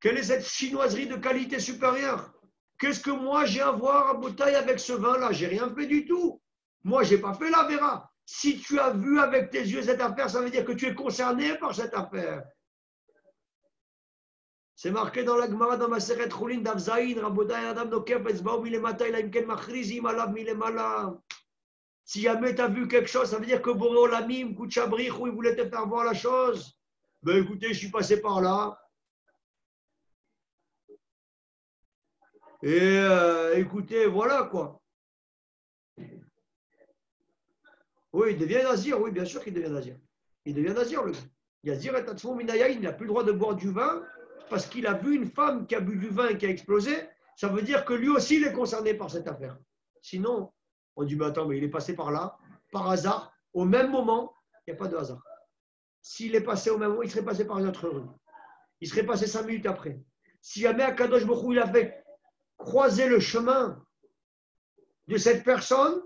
quelle est cette chinoiserie de qualité supérieure? Qu'est-ce que moi j'ai à voir à bouteille avec ce vin-là? J'ai rien fait du tout. Moi, j'ai pas fait la vera. Si tu as vu avec tes yeux cette affaire, ça veut dire que tu es concerné par cette affaire. C'est marqué dans la Gemara, dans ma Maseret Choulin d'Avzaïn, Rabotai Adam Nokef, Etzbaou Milemata, Ilaimken Machrizim, Alav Milemala. Si jamais tu as vu quelque chose, ça veut dire que Boré Olamim, Kouchabrich, où il voulait te faire voir la chose. Ben écoutez, je suis passé par là. Et écoutez, voilà quoi. Oui, il devient nazir, oui, bien sûr qu'il devient nazir. Il devient nazir, le gars. Yazir et Tatsmo Minayaïn, il n'a plus le droit de boire du vin parce qu'il a vu une femme qui a bu du vin et qui a explosé. Ça veut dire que lui aussi, il est concerné par cette affaire. Sinon, on dit, mais attends, mais il est passé par là, par hasard, au même moment, il n'y a pas de hasard. S'il est passé au même moment, il serait passé par une autre rue. Il serait passé 5 minutes après. Si jamais Akadosh Baruch Hu, il avait croisé le chemin de cette personne,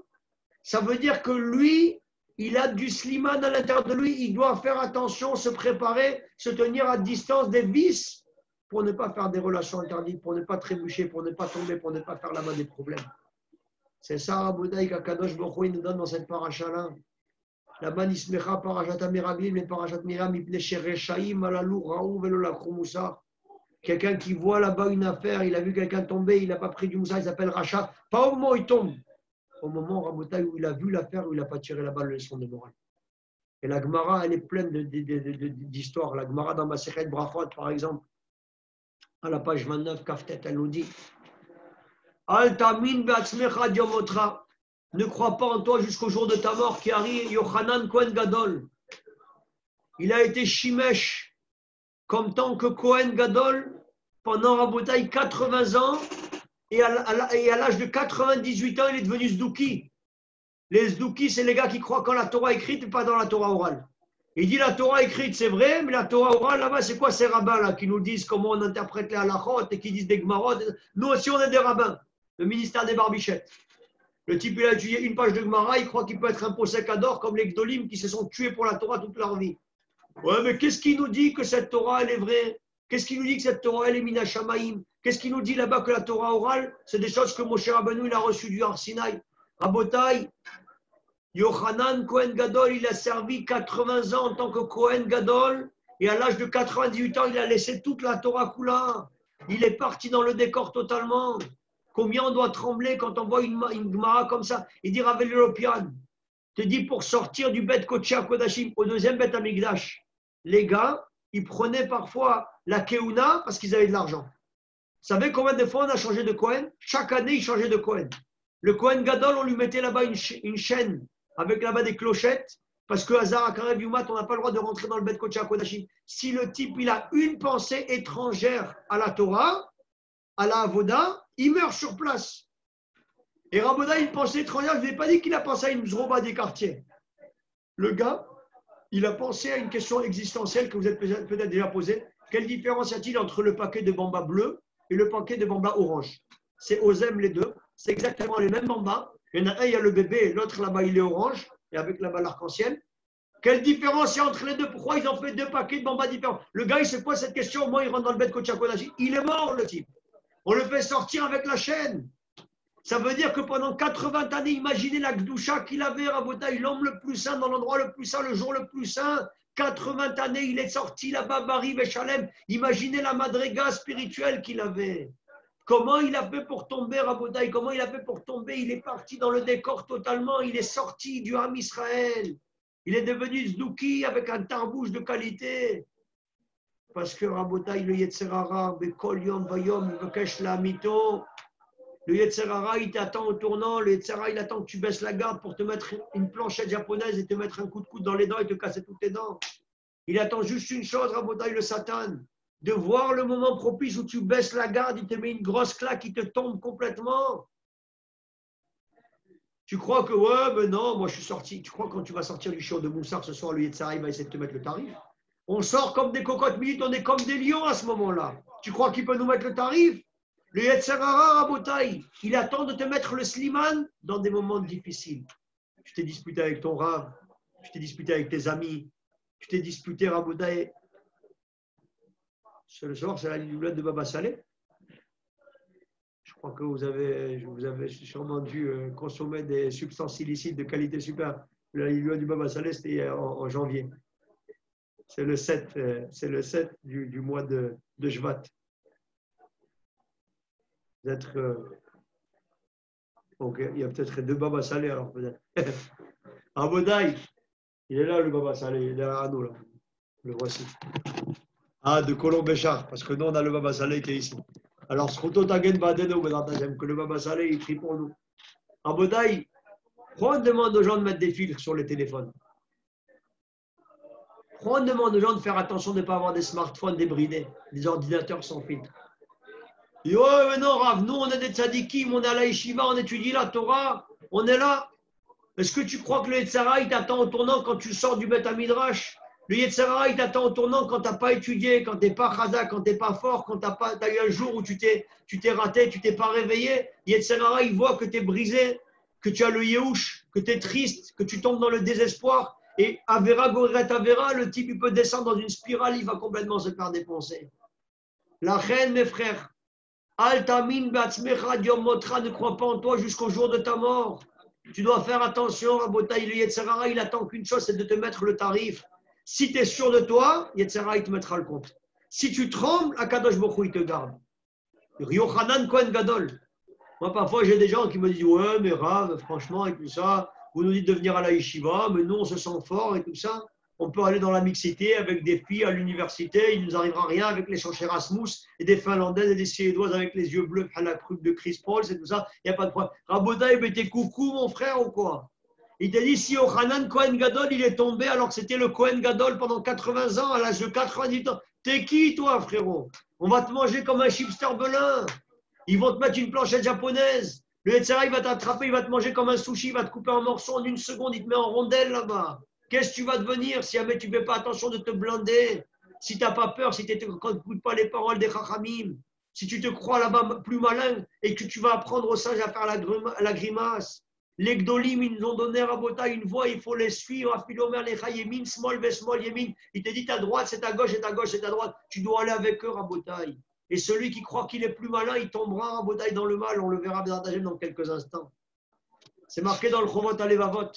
ça veut dire que lui, il a du sliman à l'intérieur de lui, il doit faire attention, se préparer, se tenir à distance des vices pour ne pas faire des relations interdites, pour ne pas trébucher, pour ne pas tomber, pour ne pas faire là-bas des problèmes. C'est ça, Raboudaï, qu'Akadosh Baruch Hu nous donne dans cette paracha-là. La manismecha parachat amiraglim et parachat miram ipne shereshaim alalou raou velo lakhrou moussar. Quelqu'un qui voit là-bas une affaire, il a vu quelqu'un tomber, il n'a pas pris du moussar, il s'appelle rachat. Pas au moment où il tombe, au moment Raboudaï où il a vu l'affaire, où il n'a pas tiré la balle de leçon de morale. Et la Gemara, elle est pleine d'histoires. La Gemara dans Masechet Brachot, par exemple, à la page 29, Kaftet, elle nous dit Al tamin be'atzmecha diomotra. Ne crois pas en toi jusqu'au jour de ta mort qui arrive. Yochanan Kohen Gadol. Il a été Shimesh comme tant que Kohen Gadol pendant Rabotai 80 ans et à l'âge de 98 ans, il est devenu Zdouki. Les Zdouki, c'est les gars qui croient quand la Torah écrite et pas dans la Torah orale. Il dit la Torah écrite, c'est vrai, mais la Torah orale, là-bas, c'est quoi ces rabbins là qui nous disent comment on interprète les halachot et qui disent des Gemarot? Nous aussi, on est des rabbins, le ministère des barbichettes. Le type, il a étudié une page de Gemara, il croit qu'il peut être un possèque d'or comme les Gdolim qui se sont tués pour la Torah toute leur vie. Ouais, mais qu'est-ce qui nous dit que cette Torah, elle est vraie? Qu'est-ce qui nous dit que cette Torah, elle est Mina Shamaïm? Qu'est-ce qui nous dit là-bas que la Torah orale, c'est des choses que Moshe Rabbeinu, il a reçues du Har Sinaï? Rabotai, Yochanan Kohen Gadol, il a servi 80 ans en tant que Kohen Gadol, et à l'âge de 98 ans, il a laissé toute la Torah Kula. Il est parti dans le décor totalement. Combien on doit trembler quand on voit une Gemara comme ça? Il dit Rav Lopian, te dit pour sortir du Bet Kodesh Kodashim au deuxième Bet Amigdash, les gars, ils prenaient parfois la Keuna parce qu'ils avaient de l'argent. Vous savez combien de fois on a changé de Kohen? Chaque année, ils changeaient de Kohen. Le Kohen Gadol, on lui mettait là-bas une chaîne avec là-bas des clochettes parce que Hazar Akarev Yumat, on n'a pas le droit de rentrer dans le Bet Kodesh Kodashim. Si le type, il a une pensée étrangère à la Torah, à la Avoda, il meurt sur place. Et Raboda, il pensait étrangère, je ne vous ai pas dit qu'il a pensé à une zroba des quartiers. Le gars, il a pensé à une question existentielle que vous êtes peut-être déjà posée. Quelle différence y a-t-il entre le paquet de bamba bleu et le paquet de bamba orange? C'est Ozem les deux, c'est exactement les mêmes bambas. Il y en a un, il y a le bébé, l'autre là-bas, il est orange, et avec là-bas l'arc-en-ciel. Quelle différence il y a entre les deux? Pourquoi ils ont fait deux paquets de bambas différents? Le gars, il se pose cette question, au moins il rentre dans le bête Kodesh Kodashim. Il est mort, le type. On le fait sortir avec la chaîne. Ça veut dire que pendant 80 années, imaginez la Gdoucha qu'il avait, Rabotaï, l'homme le plus saint, dans l'endroit le plus saint, le jour le plus saint. 80 années, il est sorti là-bas, Bari, Béchalem. Imaginez la madriga spirituelle qu'il avait. Comment il a fait pour tomber, Rabotaï? Comment il a fait pour tomber? Il est parti dans le décor totalement. Il est sorti du Ham Israël. Il est devenu Zdouki avec un tarbouche de qualité. Parce que Rabotaï, le Yetzerara, Bekol Yom Vayom, Bekesh la Mito, le Yetzerara, il t'attend au tournant, le Yetzerara, il attend que tu baisses la garde pour te mettre une planchette japonaise et te mettre un coup de coude dans les dents et te casser toutes tes dents. Il attend juste une chose, Rabotaï, le Satan, de voir le moment propice où tu baisses la garde, il te met une grosse claque, il te tombe complètement. Tu crois que, ouais, mais non, moi je suis sorti. Tu crois que quand tu vas sortir du show de Moussard ce soir, le Yetzerara, il va essayer de te mettre le tarif? On sort comme des cocottes minutes, on est comme des lions à ce moment-là. Tu crois qu'il peut nous mettre le tarif? Le Yetzerara, Rabotaï, il attend de te mettre le sliman dans des moments difficiles. Tu t'es disputé avec ton rave, tu t'es disputé avec tes amis, tu t'es disputé Rabotaï. Ce soir, c'est la liloulette de Baba Saleh. Je crois que vous avez sûrement dû consommer des substances illicites de qualité supérieure. La liloulette du Baba Saleh, c'était en janvier. C'est le 7, du mois de Shvat. Ok, il y a peut-être deux Baba Saleh alors peut-être. Rabotaï, il est là le Baba Saleh, il est derrière nous là. Le voici. Ah, de Colomb-Béchard, parce que nous on a le Baba Saleh qui est ici. Alors, que le Baba Saleh il prie pour nous. Rabotaï, pourquoi on demande aux gens de mettre des filtres sur les téléphones? Pourquoi on demande aux gens de faire attention de ne pas avoir des smartphones débridés, des ordinateurs sans filtre? Et ouais, mais non, Rav, nous on est des tzadikim, on est à la yeshiva, on étudie la Torah, on est là. Est-ce que tu crois que le Yetzirah, il t'attend au tournant quand tu sors du Beth Midrash? Le Yetzirah, il t'attend au tournant quand tu n'as pas étudié, quand tu n'es pas chazak, quand tu n'es pas fort, quand tu as eu un jour où tu t'es raté, tu t'es pas réveillé. Le Yetzirah, il voit que tu es brisé, que tu as le Yehush, que tu es triste, que tu tombes dans le désespoir. Et Avera, Goret Avera, le type, il peut descendre dans une spirale, il va complètement se faire défoncer. La reine, mes frères, Altamin Batzmecha Diom Motra, ne crois pas en toi jusqu'au jour de ta mort. Tu dois faire attention, Rabotaï. Le Yetzirah, il attend qu'une chose, c'est de te mettre le tarif. Si tu es sûr de toi, Yetzirah, il te mettra le compte. Si tu trembles, Akadosh Baruch Hu, il te garde. Yochanan Kohen Gadol. Moi, parfois, j'ai des gens qui me disent ouais, mais Rav, franchement, et tout ça, vous nous dites de venir à la yeshiva, mais nous, on se sent fort et tout ça. On peut aller dans la mixité avec des filles à l'université, il ne nous arrivera rien avec les chants Erasmus et des Finlandaises et des Suédoises avec les yeux bleus à la croupe de Chris Paul, c'est tout ça, il n'y a pas de problème. Rabotaï, mais t'es coucou, mon frère, ou quoi? Il t'a dit si Yochanan Kohen Gadol, il est tombé alors que c'était le Kohen Gadol pendant 80 ans, à l'âge de 90 ans. T'es qui, toi, frérot? On va te manger comme un chipster belin. Ils vont te mettre une planchette japonaise. Le Yetzirah, il va t'attraper, il va te manger comme un sushi, il va te couper en morceaux en une seconde, il te met en rondelle là-bas. Qu'est-ce que tu vas devenir si jamais tu ne fais pas attention de te blinder? Si tu n'as pas peur, si tu n'écoutes pas les paroles des Chachamim, si tu te crois là-bas plus malin et que tu vas apprendre aux sages à faire la grimace. Les Gdolim, ils nous ont donné Rabotaï une voie, il faut les suivre. Afilomer, les Chayemin, small, vesmol, yemin. Il te dit ta droite, c'est ta gauche, et ta gauche, c'est ta droite. Tu dois aller avec eux, Rabotaï. Et celui qui croit qu'il est plus malin, il tombera Rabotaï dans le mal. On le verra dans quelques instants. C'est marqué dans le Chovot Alevavot.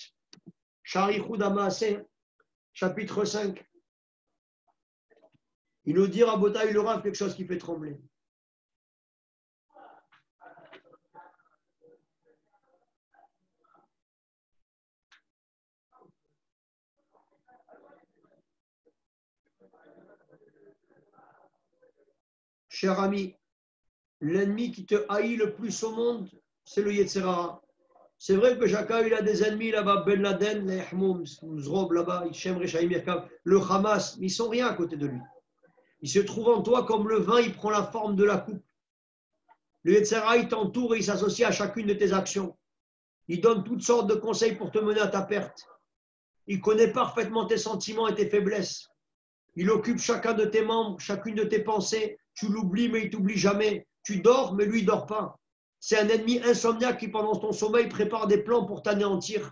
Sharichud Amaaseh, chapitre 5. Il nous dit Rabotaï, le Rav, quelque chose qui fait trembler. Cher ami, l'ennemi qui te haït le plus au monde, c'est le Yetzirah. C'est vrai que chacun il a des ennemis là-bas, Ben Laden, les Hmoum, Zrob là-bas, Hichem, Rechaim, Yerkav, le Hamas, mais ils sont rien à côté de lui. Il se trouve en toi comme le vin, il prend la forme de la coupe. Le Yetzirah, il t'entoure et il s'associe à chacune de tes actions. Il donne toutes sortes de conseils pour te mener à ta perte. Il connaît parfaitement tes sentiments et tes faiblesses. Il occupe chacun de tes membres, chacune de tes pensées. Tu l'oublies, mais il ne t'oublie jamais. Tu dors, mais lui, il ne dort pas. C'est un ennemi insomniaque qui, pendant ton sommeil, prépare des plans pour t'anéantir.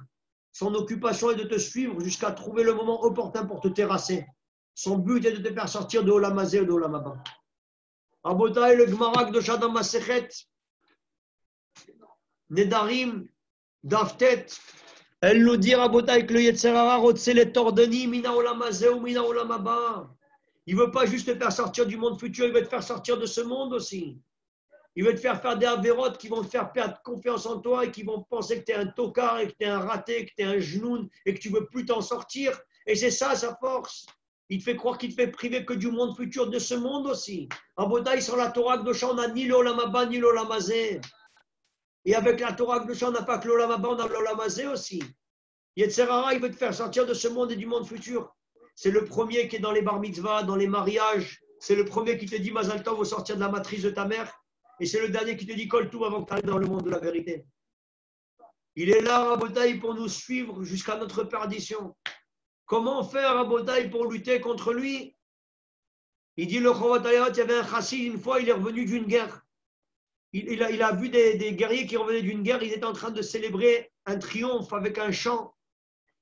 Son occupation est de te suivre jusqu'à trouver le moment opportun pour te terrasser. Son but est de te faire sortir de Olamazé ou de Olamaba. Rabotaï, le Gmarak de Shadam Masechet, Nedarim, Daftet, elle nous dit, Rabotaï, que le Yetzirah rotse les tordeni, Mina Olamazé ou Mina Olamaba. Il ne veut pas juste te faire sortir du monde futur, il veut te faire sortir de ce monde aussi. Il veut te faire des avérotes qui vont te faire perdre confiance en toi et qui vont penser que tu es un tocard et que tu es un raté, que tu es un genoun et que tu ne veux plus t'en sortir. Et c'est ça sa force. Il te fait croire qu'il te fait priver que du monde futur, de ce monde aussi. En Botaï, sur la Torah de on n'a ni l'Olamaba ni l'Olamazé. Et avec la Torah de on n'a pas que l'Olamaba, on a l'Olamazé aussi. Yetzirah, il veut te faire sortir de ce monde et du monde futur. C'est le premier qui est dans les bar mitzvahs, dans les mariages. C'est le premier qui te dit Mazal Tov, faut sortir de la matrice de ta mère. Et c'est le dernier qui te dit Kol tout avant que tu arrives dans le monde de la vérité. Il est là, Rabotaï, pour nous suivre jusqu'à notre perdition. Comment faire, Rabotaï, pour lutter contre lui? Il dit le Chovot Alevavot, il y avait un chassid, une fois, il est revenu d'une guerre. Il a vu des guerriers qui revenaient d'une guerre, ils étaient en train de célébrer un triomphe avec un chant.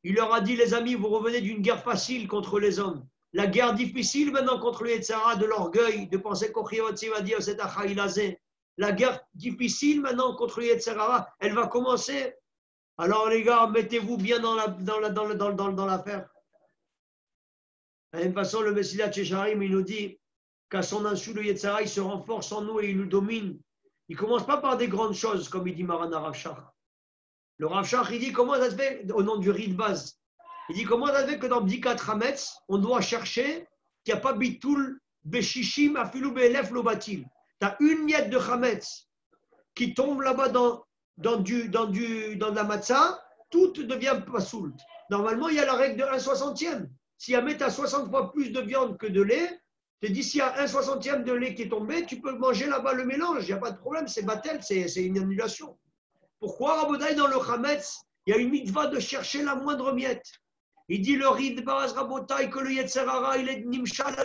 Il leur a dit, les amis, vous revenez d'une guerre facile contre les hommes. La guerre difficile maintenant contre le Yetzara, de l'orgueil, de penser qu'Ochiotzi va dire c'est Achaïlazé. La guerre difficile maintenant contre le Yetzara, elle va commencer. Alors les gars, mettez-vous bien dans l'affaire. De la même façon, le Messilat Checharim, il nous dit qu'à son insu, le Yetzara, il se renforce en nous et il nous domine. Il ne commence pas par des grandes choses, comme il dit Marana Rav Shach. Le Rav Shach, il dit comment ça se fait, au nom du riz de base, il dit comment ça se fait que dans Bdikat Hametz, on doit chercher qu'il n'y a pas Bitoul, Beshishim, Afilou, Be'elef, Lobatil. Tu as une miette de Hametz qui tombe là-bas dans la matzah, tout devient pasoult. Normalement, il y a la règle de 1/60. Si tu as 60 fois plus de viande que de lait, je te dis, s'il y a 1/60 de lait qui est tombé, tu peux manger là-bas le mélange, il n'y a pas de problème, c'est batel, c'est une annulation. Pourquoi, Rabodaï, dans le Hametz, il y a une mitzvah de chercher la moindre miette? Il dit le Rid Baz Rabotai que le Yetzerara, il est Nimshal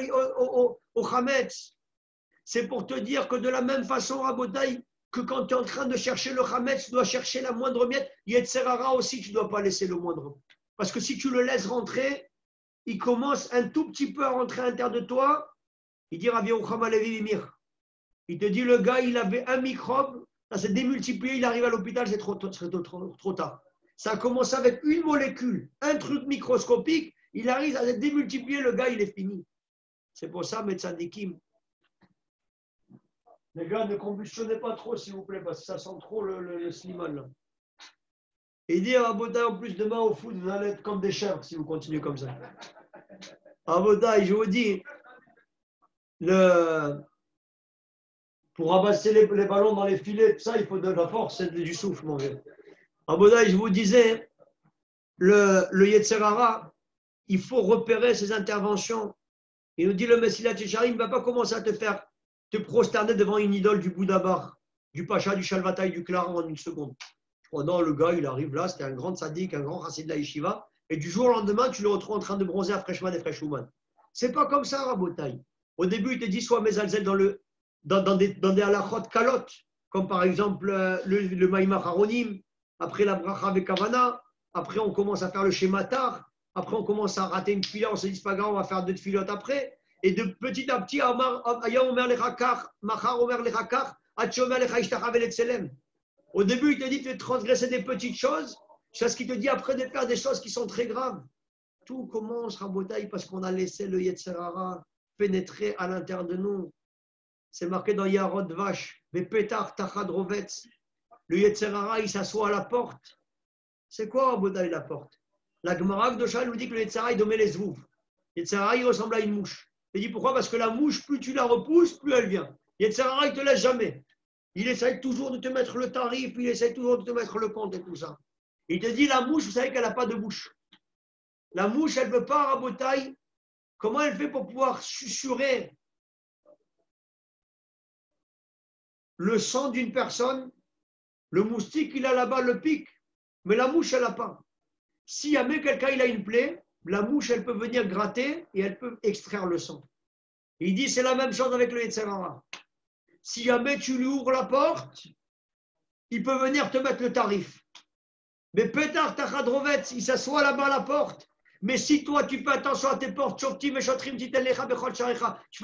au Hametz. C'est pour te dire que de la même façon, Rabotai, que quand tu es en train de chercher le Hametz, tu dois chercher la moindre miette. Yetzerara aussi, tu ne dois pas laisser le moindre. Parce que si tu le laisses rentrer, il commence un tout petit peu à rentrer à l'intérieur de toi. Il dit Rav Yerucham Alevi Vimir. Il te dit le gars, il avait un microbe, ça s'est démultiplié, il arrive à l'hôpital, c'est trop tard. Ça a commencé avec une molécule, un truc microscopique, il arrive à se démultiplier, le gars, il est fini. C'est pour ça, mes tzadikim. Les gars, ne combustionnez pas trop, s'il vous plaît, parce que ça sent trop le sliman, là. Et il dit à Aboda, en plus, demain au foot, vous allez être comme des chèvres si vous continuez comme ça. Aboda, je vous dis, pour ramasser les ballons dans les filets, tout ça, il faut de la force et du souffle, mon vieux. Aboda, je vous disais, le Yetzerara, il faut repérer ses interventions. Il nous dit le Messilat Checharim, il ne va pas commencer à te prosterner devant une idole du Bouddha-Bar, du Pacha, du Shalvataï, du Claran en une seconde. Oh non, le gars, il arrive là, c'était un grand sadique, un grand chassid de la yeshiva, et du jour au lendemain, tu le retrouves en train de bronzer à Freshman et Freshwoman. C'est pas comme ça, Rabotaï. Au début, il te dit soit Mezalzel dans des halachot kalot, comme par exemple le Maïmar Haronim, après la bracha avec Kavana, après on commence à faire le schématar, après on commence à rater une fila, on se dit pas grave, on va faire 2 filotes après, et de petit à petit, au début, il te dit de transgresser des petites choses, c'est ce qu'il te dit après de faire des choses qui sont très graves. Tout commence, Rabotaï, parce qu'on a laissé le Yetzerara pénétrer à l'intérieur de nous. C'est marqué dans Yarod Vache, Bepetar Tachad Rovetz. Le Yetzerara, il s'assoit à la porte. C'est quoi, Rabotaï, la porte? La Gemara Gdosha nous dit que le Yetzerara, il domait les zvouv. Le Yetzerara, il ressemble à une mouche. Il dit pourquoi? Parce que la mouche, plus tu la repousses, plus elle vient. Le Yetzerara, il ne te laisse jamais. Il essaie toujours de te mettre le tarif, il essaie toujours de te mettre le compte et tout ça. Il te dit, la mouche, vous savez qu'elle n'a pas de bouche. La mouche, elle ne veut pas, Rabotaï. Comment elle fait pour pouvoir susurrer le sang d'une personne? Le moustique, il a là-bas le pic, mais la mouche, elle n'a pas. Si jamais quelqu'un il a une plaie, la mouche, elle peut venir gratter et elle peut extraire le sang. Il dit, c'est la même chose avec le Yetzerara. Si jamais tu lui ouvres la porte, il peut venir te mettre le tarif. Mais Petar Tachadrovetz, il s'assoit là-bas à la porte. Mais si toi, tu fais attention à tes portes, tu fais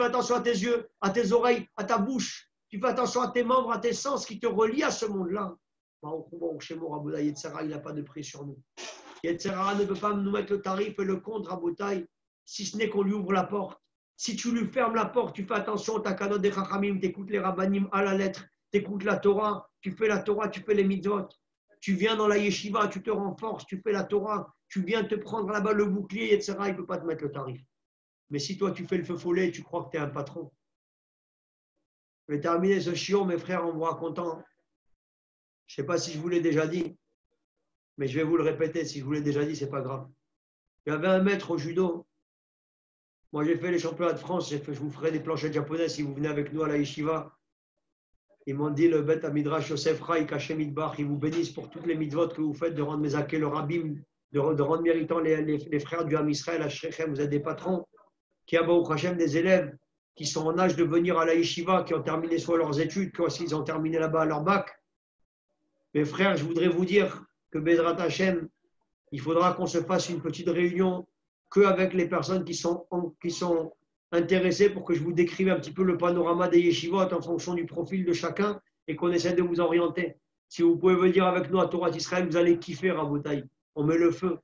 attention à tes yeux, à tes oreilles, à ta bouche, tu fais attention à tes membres, à tes sens qui te relient à ce monde-là. Il n'a pas de prix sur nous. Yetzerara ne peut pas nous mettre le tarif et le compte, Rabotaï, si ce n'est qu'on lui ouvre la porte. Si tu lui fermes la porte, tu fais attention à ta canot des Chachamim, tu écoutes les Rabbanim à la lettre, tu écoutes la Torah, tu fais la Torah, tu fais les mitzvot. Tu viens dans la yeshiva, tu te renforces, tu fais la Torah, tu viens te prendre là-bas le bouclier, etc. Il ne peut pas te mettre le tarif. Mais si toi, tu fais le feu follet et tu crois que tu es un patron. Je vais terminer ce chiot, mes frères, en vous racontant. Je ne sais pas si je vous l'ai déjà dit, mais je vais vous le répéter. Si je vous l'ai déjà dit, ce n'est pas grave. Il y avait un maître au judo. Moi, j'ai fait les championnats de France. Je vous ferai des planchettes japonaises si vous venez avec nous à la yeshiva. Ils m'ont dit, le Beth Amidrash Yosef Rai, Kachem Midbach, ils vous bénissent pour toutes les mitzvot que vous faites, de rendre Mezaké le Rabbim, de rendre méritant les frères du Ham Israël, Ashrechem, vous êtes des patrons, qui a Baruch Hashem des élèves qui sont en âge de venir à la yeshiva, qui ont terminé soit leurs études, soit s'ils ont terminé là-bas leur bac. Mes frères, je voudrais vous dire que Bezrat Hashem, il faudra qu'on se fasse une petite réunion qu'avec les personnes qui sont intéressées pour que je vous décrive un petit peu le panorama des yeshivot en fonction du profil de chacun et qu'on essaie de vous orienter. Si vous pouvez venir avec nous à Torah d'Israël, vous allez kiffer Rabotaï. On met le feu.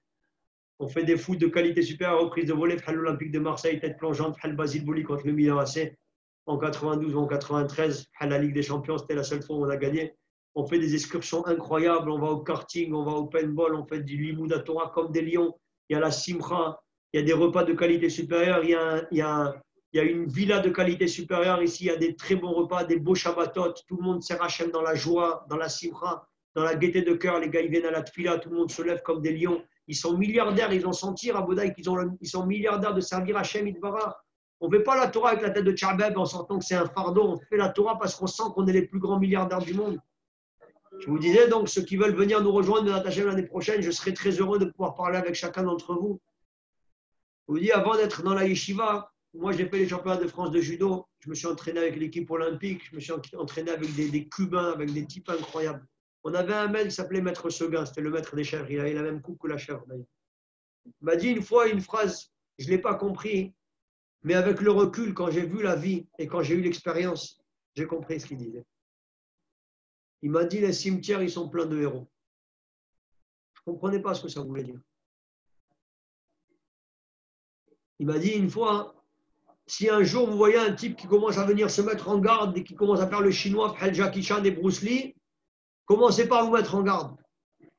On fait des foot de qualité supérieure, reprise de volée, l'Olympique de Marseille, tête plongeante, Basile Boli contre le Milan AC en 92 ou en 93, la Ligue des Champions, c'était la seule fois où on a gagné. On fait des excursions incroyables, on va au karting, on va au paintball, on fait du limoud à Torah comme des lions. Il y a la simcha, il y a des repas de qualité supérieure, il y a une villa de qualité supérieure ici, il y a des très bons repas, des beaux shabbatot, tout le monde sert Hachem dans la joie, dans la simcha, dans la gaieté de cœur. Les gars, ils viennent à la tfila, tout le monde se lève comme des lions. Ils sont milliardaires, ils ont senti, Rabodaï, ils sont milliardaires de servir Hachem Itbara. On ne fait pas la Torah avec la tête de Tcharbeb en sentant que c'est un fardeau. On fait la Torah parce qu'on sent qu'on est les plus grands milliardaires du monde. Je vous disais donc, ceux qui veulent venir nous rejoindre de Hachem l'année prochaine, je serai très heureux de pouvoir parler avec chacun d'entre vous. Je vous dis, avant d'être dans la yeshiva, moi j'ai fait les championnats de France de judo. Je me suis entraîné avec l'équipe olympique. Je me suis entraîné avec des Cubains, avec des types incroyables. On avait un maître qui s'appelait Maître Seguin, c'était le maître des chèvres. Il avait la même coupe que la chèvre d'ailleurs. Il m'a dit une fois une phrase, je ne l'ai pas compris. Mais avec le recul, quand j'ai vu la vie et quand j'ai eu l'expérience, j'ai compris ce qu'il disait. Il m'a dit, les cimetières, ils sont pleins de héros. Je ne comprenais pas ce que ça voulait dire. Il m'a dit une fois, si un jour vous voyez un type qui commence à venir se mettre en garde et qui commence à faire le chinois, Jackie Chan et Bruce Lee, commencez par vous mettre en garde.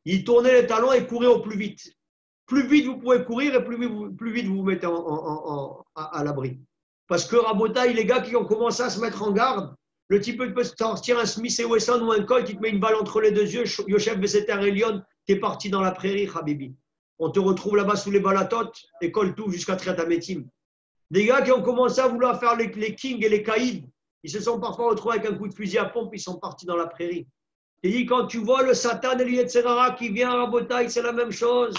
Il tournait les talons et courait au plus vite. Plus vite vous pouvez courir et plus vite vous vous mettez à l'abri. Parce que Rabotaï, les gars qui ont commencé à se mettre en garde, le type peut sortir un Smith et Wesson ou un Colt qui te met une balle entre les deux yeux, Yosef Besseter et Lyon, t'es parti dans la prairie, Habibi. On te retrouve là-bas sous les balatotes et colle tout jusqu'à Triatametim. Des gars qui ont commencé à vouloir faire les kings et les caïds, ils se sont parfois retrouvés avec un coup de fusil à pompe, ils sont partis dans la prairie. Et dit, quand tu vois le Satan et l'Yetzerara qui vient à Rabotaï, c'est la même chose.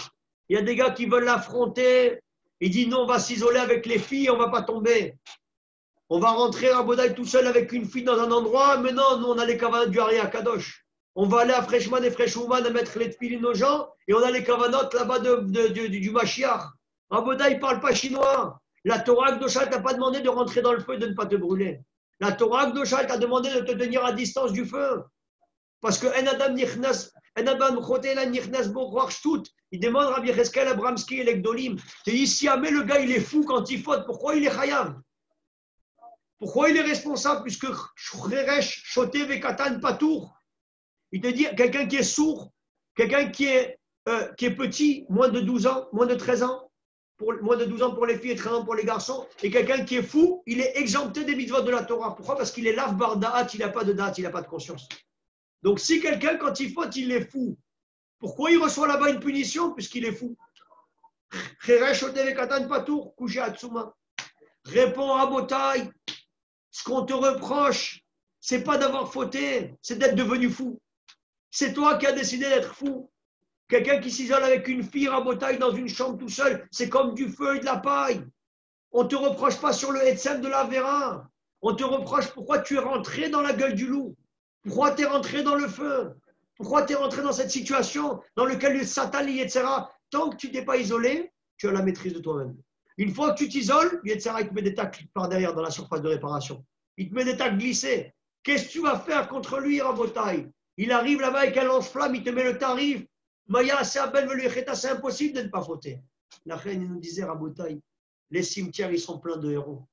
Il y a des gars qui veulent l'affronter. Il dit non, on va s'isoler avec les filles, on ne va pas tomber. On va rentrer à Rabotaï tout seul avec une fille dans un endroit. Mais non, nous, on a les cavanotes du Hari à Kadosh. On va aller à Freshman et Freshwoman à mettre les tefilines aux gens. Et on a les cavanotes là-bas du Mashiach. Rabotaï, il ne parle pas chinois. La Torah Kdosha t'a pas demandé de rentrer dans le feu et de ne pas te brûler. La Torah Kdosha t'a demandé de te tenir à distance du feu. Parce que il demande à Rabbi Cheskel, Abramski et l'Egdolim. Et ici, mais le gars, il est fou quand il faute. Pourquoi il est chayav? Pourquoi il est responsable? Puisque Chreresh, Choté, Vekatan, Patour. Il te dit, quelqu'un qui est sourd, quelqu'un qui est petit, moins de 12 ans, moins de 13 ans, moins de 12 ans pour les filles et 13 ans pour les garçons, et quelqu'un qui est fou, il est exempté des mitzvot de la Torah. Pourquoi? Parce qu'il est lav bar da'at, il n'a pas de da'at, il n'a pas de conscience. Donc, si quelqu'un, quand il faute, il est fou, pourquoi il reçoit là-bas une punition? Puisqu'il est fou. Réponds à Botaï. Ce qu'on te reproche, c'est pas d'avoir fauté, c'est d'être devenu fou. C'est toi qui as décidé d'être fou. Quelqu'un qui s'isole avec une fille à Botaï dans une chambre tout seul, c'est comme du feu et de la paille. On ne te reproche pas sur le Etsem de la Vera. On te reproche pourquoi tu es rentré dans la gueule du loup. Pourquoi tu es rentré dans le feu? Pourquoi tu es rentré dans cette situation dans laquelle le Satan, etc. Tant que tu t'es pas isolé, tu as la maîtrise de toi-même. Une fois que tu t'isoles, etc., il te met des tacles par derrière dans la surface de réparation. Il te met des tacles glissés. Qu'est-ce que tu vas faire contre lui, Rabotaï? Il arrive là-bas avec un lance-flamme, il te met le tarif. Maya, c'est impossible de ne pas fauter. La reine nous disait, Rabotaï, les cimetières, ils sont pleins de héros.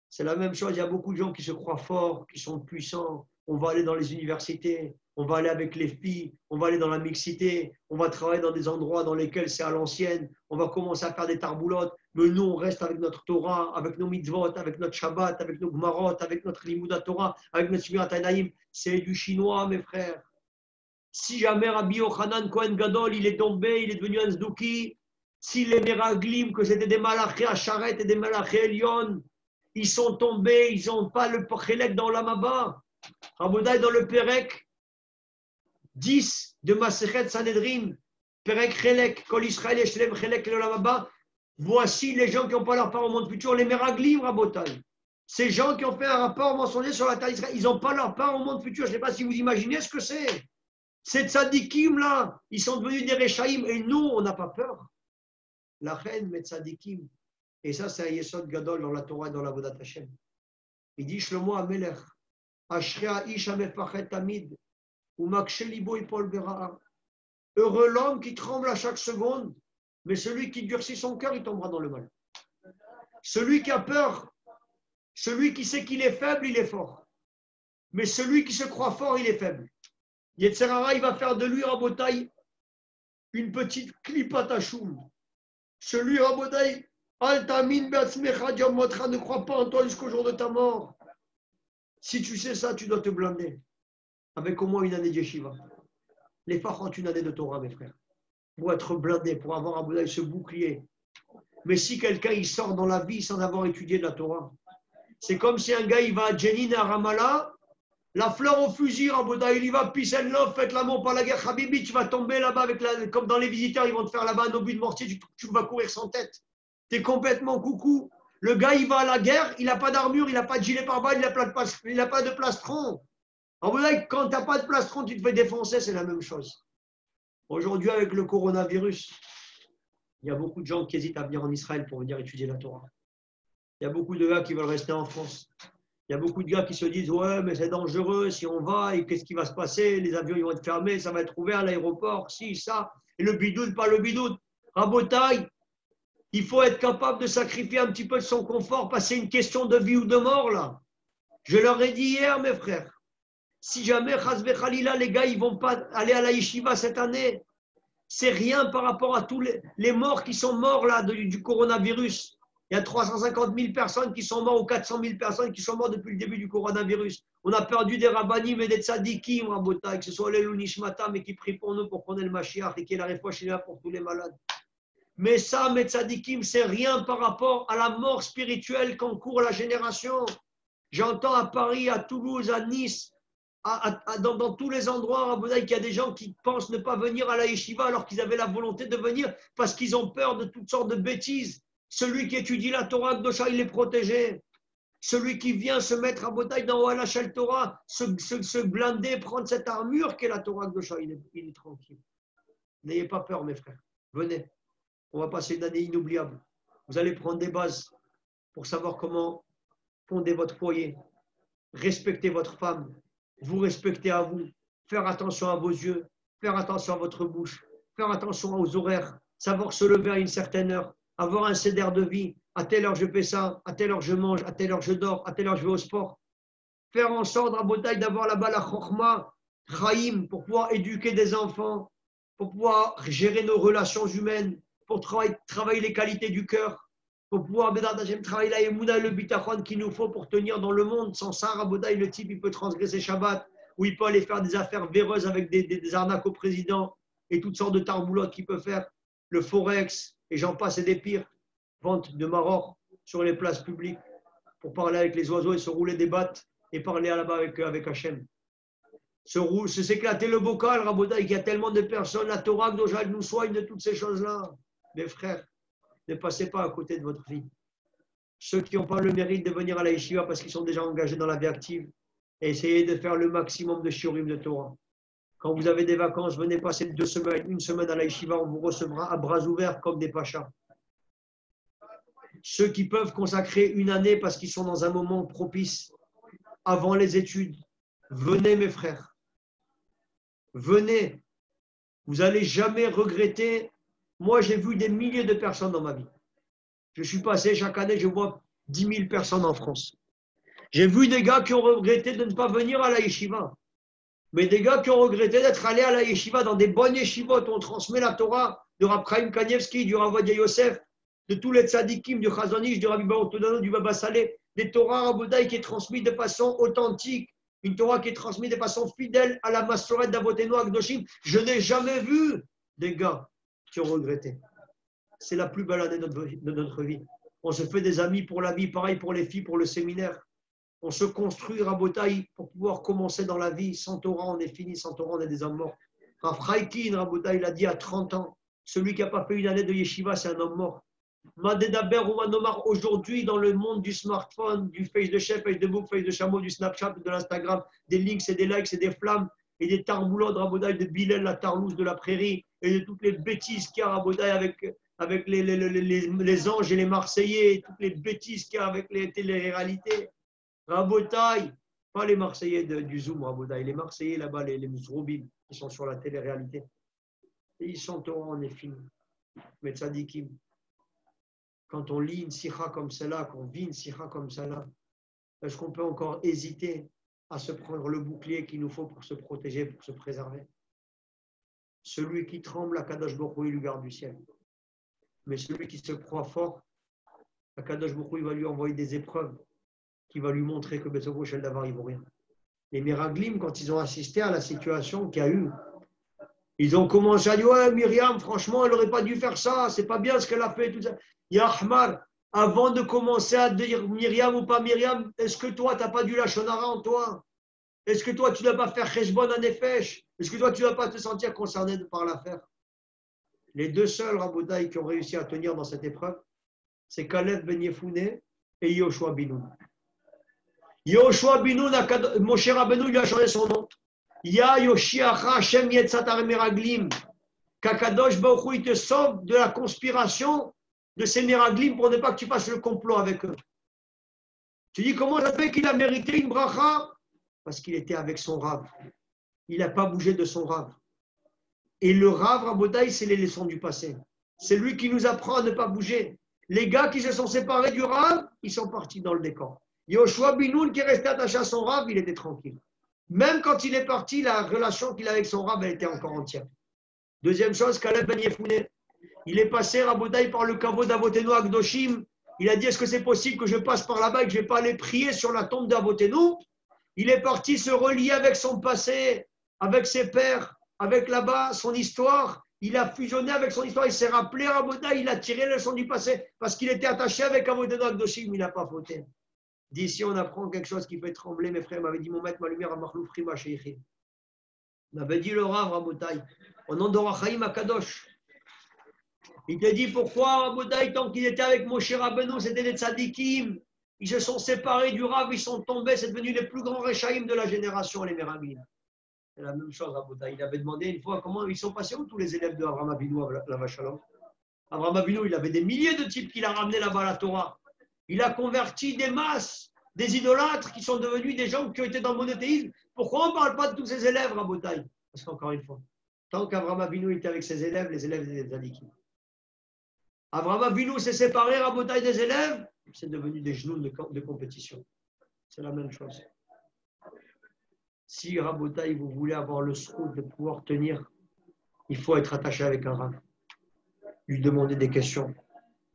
C'est la même chose, il y a beaucoup de gens qui se croient forts, qui sont puissants. On va aller dans les universités, on va aller avec les filles, on va aller dans la mixité, on va travailler dans des endroits dans lesquels c'est à l'ancienne, on va commencer à faire des tarboulottes, mais nous, on reste avec notre Torah, avec nos mitzvot, avec notre Shabbat, avec nos Gmarot, avec notre Limouda Torah, avec notre Shmirat Hainaim. C'est du chinois, mes frères. Si jamais Rabbi Yochanan Kohen Gadol, il est tombé, il est devenu un Zdouki, si les Meraglim, que c'était des Malachés à Charette et des Malachés à Lyon, ils sont tombés, ils n'ont pas le Chelek dans l'Amaba. Rabodaï dans le Perek 10 de Masechet Sanhedrin, Perek Chelek, Kol Israël Eshlem Chelek l'Olamaba. Voici les gens qui n'ont pas leur part au monde futur, les Meraglim, Rabodaï. Ces gens qui ont fait un rapport mentionné sur la terre d'Israël, ils n'ont pas leur part au monde futur. Je ne sais pas si vous imaginez ce que c'est. Ces tzadikim là, ils sont devenus des Rechaïm et nous, on n'a pas peur. La reine met tzadikim. Et ça, c'est un yesod gadol dans la Torah et dans la Vodat Hashem. Il dit Shlomo Amelech, Ashrea ish amefachet tamid, ou makshelibo ipol bera'a. Heureux l'homme qui tremble à chaque seconde, mais celui qui durcit son cœur, il tombera dans le mal. Celui qui a peur, celui qui sait qu'il est faible, il est fort. Mais celui qui se croit fort, il est faible. Yetzer hara, il va faire de lui, Rabotai, une petite klipat hashoum. Celui, Rabotai, Al-Tamin Be'atzmecha Diamotra, ne crois pas en toi jusqu'au jour de ta mort. Si tu sais ça, tu dois te blinder. Avec au moins une année de yeshiva. Les Fachs ont une année de Torah, mes frères. Pour être blindé, pour avoir Rabotai ce bouclier. Mais si quelqu'un il sort dans la vie sans avoir étudié de la Torah, c'est comme si un gars il va à Jenin, à Ramallah, la fleur au fusil, Rabotai, il y va, peace and love, faites l'amour par la guerre, Habibi, tu vas tomber là-bas, comme dans les visiteurs, ils vont te faire là-bas un obus de mortier, tu vas courir sans tête. Tu es complètement coucou. Le gars, il va à la guerre, il n'a pas d'armure, il n'a pas de gilet pare-balles, il n'a pas de plastron. Quand tu n'as pas de plastron, tu te fais défoncer, c'est la même chose. Aujourd'hui, avec le coronavirus, il y a beaucoup de gens qui hésitent à venir en Israël pour venir étudier la Torah. Il y a beaucoup de gars qui veulent rester en France. Il y a beaucoup de gars qui se disent « Ouais, mais c'est dangereux, si on va, et qu'est-ce qui va se passer? Les avions ils vont être fermés, ça va être ouvert, l'aéroport, si, ça. Et le bidoute, pas le bidoute. Rabotaille, il faut être capable de sacrifier un petit peu de son confort, parce que c'est une question de vie ou de mort, là. Je leur ai dit hier, mes frères, si jamais, Chazve Khalila, les gars, ils ne vont pas aller à la yeshiva cette année, c'est rien par rapport à tous les morts qui sont morts là du coronavirus. Il y a 350 000 personnes qui sont mortes ou 400 000 personnes qui sont mortes depuis le début du coronavirus. On a perdu des rabbanim et des tzadikim, Rabotai, que ce soit les Lunishmata, mais qui prient pour nous pour qu'on ait le Mashiach et qu'il y ait la réfouach pour tous les malades. Mais ça, mes tzadikim, c'est rien par rapport à la mort spirituelle qu'encourt la génération. J'entends à Paris, à Toulouse, à Nice, dans tous les endroits, Rabotai, qu'il y a des gens qui pensent ne pas venir à la yeshiva alors qu'ils avaient la volonté de venir parce qu'ils ont peur de toutes sortes de bêtises. Celui qui étudie la Torah Kdosha, il est protégé. Celui qui vient se mettre à Botaï dans Ohala Shel Torah, se blinder, prendre cette armure qu'est la Torah Kdosha, il est tranquille. N'ayez pas peur, mes frères. Venez. On va passer une année inoubliable. Vous allez prendre des bases pour savoir comment fonder votre foyer, respecter votre femme, vous respecter à vous, faire attention à vos yeux, faire attention à votre bouche, faire attention aux horaires, savoir se lever à une certaine heure, avoir un cédère de vie, à telle heure je fais ça, à telle heure je mange, à telle heure je dors, à telle heure je vais au sport. Faire en sorte, à Botaï, d'avoir là-bas la chokma, Chaim, pour pouvoir éduquer des enfants, pour pouvoir gérer nos relations humaines, pour travailler les qualités du cœur, pour pouvoir travailler la émouna, le bitachon qu'il nous faut pour tenir dans le monde. Sans ça, Rabotaï, le type, il peut transgresser Shabbat, ou il peut aller faire des affaires véreuses avec des arnaques au président et toutes sortes de tarboulottes qu'il peut faire, le forex, et j'en passe et des pires, vente de Maroc sur les places publiques pour parler avec les oiseaux et se rouler des battes et parler là-bas avec Hachem. Se s'éclater le bocal, Rabotaï, il y a tellement de personnes, la Torah, Kdosha, nous soigne de toutes ces choses-là. Mes frères, ne passez pas à côté de votre vie. Ceux qui n'ont pas le mérite de venir à la yeshiva parce qu'ils sont déjà engagés dans la vie active, essayez de faire le maximum de shiurim de Torah. Quand vous avez des vacances, venez passer 2 semaines, 1 semaine à la yeshiva, on vous recevra à bras ouverts comme des pachas. Ceux qui peuvent consacrer une année parce qu'ils sont dans un moment propice avant les études, venez mes frères. Venez. Vous n'allez jamais regretter. Moi, j'ai vu des milliers de personnes dans ma vie. Je suis passé chaque année, je vois 10 000 personnes en France. J'ai vu des gars qui ont regretté de ne pas venir à la yeshiva. Mais des gars qui ont regretté d'être allés à la yeshiva, dans des bonnes yeshivot, on transmet la Torah de Rav Chaim Kanievski, du Rav Ovadia Yosef, de tous les tzadikim, du Chazon Ish, du Rabbi Baruch Todano, du Baba Saleh, des Torah Rabotaï qui est transmis de façon authentique, une Torah qui est transmise de façon fidèle à la Masoret d'Avotenu Akdoshim. Je n'ai jamais vu des gars qui ont regretté. C'est la plus belle année de notre vie. On se fait des amis pour la vie, pareil pour les filles, pour le séminaire. On se construit, Rabotaï, pour pouvoir commencer dans la vie. Sans Torah, on est fini. Sans Torah, on est des hommes morts. Rav Chaikin, Rabotaï, il a dit à 30 ans, celui qui n'a pas fait une année de yeshiva, c'est un homme mort. Madedaber ou Manomar, aujourd'hui, dans le monde du smartphone, du face de chef, face de book, face de chameau, du Snapchat, de l'Instagram, des links et des likes et des flammes, et des tarboulots de Rabodaï, de Bilal, la tarlouse de la prairie, et de toutes les bêtises qu'il y a à Rabodaï avec les anges et les Marseillais, et toutes les bêtises qu'il y a avec les téléréalités. Rabodaï, pas les Marseillais du Zoom, Rabodaï, les Marseillais là-bas, les Mzroubim, qui sont sur la télé-réalité. Et ils sont Torah en Ephim, Metzadikim. Quand on lit une sikha comme celle-là, qu'on vit une sikha comme celle-là, est-ce qu'on peut encore hésiter à se prendre le bouclier qu'il nous faut pour se protéger, pour se préserver? Celui qui tremble, Akadosh Baruch Hu, il lui garde du ciel. Mais celui qui se croit fort, Akadosh Baruch Hu, il va lui envoyer des épreuves qui va lui montrer que Bessovo Shel Davar, il ne vaut rien. Les Miraglim, quand ils ont assisté à la situation qu'il y a eu, ils ont commencé à dire, ouais, Myriam, franchement, elle n'aurait pas dû faire ça, c'est pas bien ce qu'elle a fait, tout ça. Ya Ahmar, avant de commencer à dire Myriam ou pas Myriam, est-ce que toi, tu n'as pas du Lachonara en toi? Est-ce que toi, tu ne dois pas faire Cheshbon à Nefesh? Est-ce que toi, tu ne dois pas te sentir concerné par l'affaire? Les deux seuls Rabodaï qui ont réussi à tenir dans cette épreuve, c'est Caleb Ben Yefouné et Yoshua Binoun. Yoshua Binoun, Moshe Rabbeinu lui a changé son nom. Ya Yoshiacha Hashem Yetzatar Meraglim. Kakadosh Baruch Hu, il te sauve de la conspiration de ces Meraglim pour ne pas que tu fasses le complot avec eux. Tu dis comment ça fait qu'il a mérité une bracha? Parce qu'il était avec son Rav. Il n'a pas bougé de son Rav. Et le Rav Rabodaï, c'est les leçons du passé. C'est lui qui nous apprend à ne pas bouger. Les gars qui se sont séparés du Rav, ils sont partis dans le décor. Yoshua Binoun qui est resté attaché à son Rav, il était tranquille. Même quand il est parti, la relation qu'il a avec son Rav, elle était encore entière. Deuxième chose, Caleb Ben Yefouné. Il est passé, Rabodaï, par le caveau d'Avotenu à Gdoshim. Il a dit, est-ce que c'est possible que je passe par là-bas et que je ne vais pas aller prier sur la tombe d'Avotenu? Il est parti se relier avec son passé, avec ses pères, avec là-bas son histoire. Il a fusionné avec son histoire. Il s'est rappelé Rabodaï, il a tiré le leçon du passé parce qu'il était attaché avec Avotenu à Gdoshim. Il n'a pas fauté. D'ici, on apprend quelque chose qui fait trembler. Mes frères m'avaient dit, mon maître, ma lumière, à Marlouf Rima Sheikhi. On avait dit le Rav Rabodaï, au nom de Rachaim Akadosh. Il te dit pourquoi Rabodaï, tant qu'il était avec Moshe Rabbeinu, c'était des tzadikim. Ils se sont séparés du Rav, ils sont tombés, c'est devenu les plus grands Rechaïm de la génération, les Meraglim. C'est la même chose, Rabodaï. Il avait demandé une fois comment ils sont passés où tous les élèves de Avraham Avinu à la Vachalom. Avraham Avinu, il avait des milliers de types qu'il a ramenés là-bas à la Torah. Il a converti des masses, des idolâtres qui sont devenus des gens qui ont été dans le monothéisme. Pourquoi on ne parle pas de tous ces élèves, Rabodaï? Parce qu'encore une fois, tant qu'Avraham Avinu était avec ses élèves, les élèves étaient des tzadikim. Avraham Avinu s'est séparé, Rabodaï, des élèves, c'est devenu des genoux de compétition. C'est la même chose. Si Rabodaï, vous voulez avoir le sroud de pouvoir tenir, il faut être attaché avec un Rav, lui demander des questions,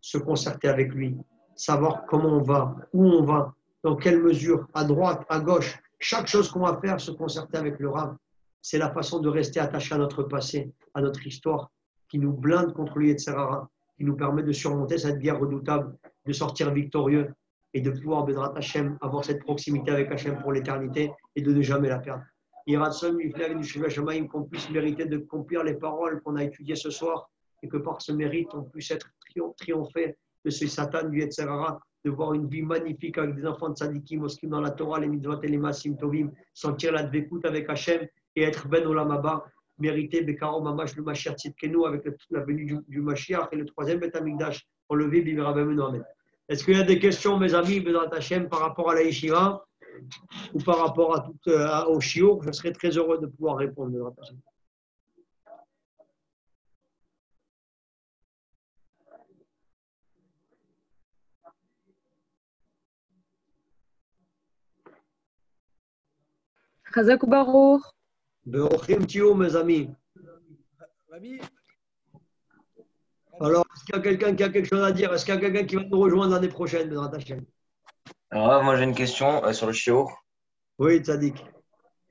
se concerter avec lui, savoir comment on va, où on va, dans quelle mesure, à droite, à gauche, chaque chose qu'on va faire, se concerter avec le Rav. C'est la façon de rester attaché à notre passé, à notre histoire, qui nous blinde contre le Yetzer Hara, qui nous permet de surmonter cette guerre redoutable, de sortir victorieux et de pouvoir, Bedrat Hashem, avoir cette proximité avec Hashem pour l'éternité et de ne jamais la perdre. Qu'on puisse mériter de accomplir les paroles qu'on a étudiées ce soir et que par ce mérite, on puisse être triomphé de ce Satan du Yetzer Hara, de voir une vie magnifique avec des enfants de tzadikim, oskim dans la Torah, les mitzvot et les masim tovim, sentir la dvekout avec Hashem et être ben olam haba, mériter Bekaro Mamash le Mashiach Tzidkenu avec la venue du Mashiach et le troisième Bet Amikdash pour lever Bibera Bemenu Amen. Est-ce qu'il y a des questions, mes amis, Bezrat Hashem, par rapport à la Yeshiva ou par rapport au Shiur? Je serais très heureux de pouvoir répondre, Bezrat Hashem. Chazak ou Baruch. Be'ochim Tio, mes amis. Alors, est-ce qu'il y a quelqu'un qui a quelque chose à dire? Est-ce qu'il y a quelqu'un qui va nous rejoindre l'année prochaine, Bezrat Hashem? Alors là, moi j'ai une question sur le shiur. Oui, Tzadik.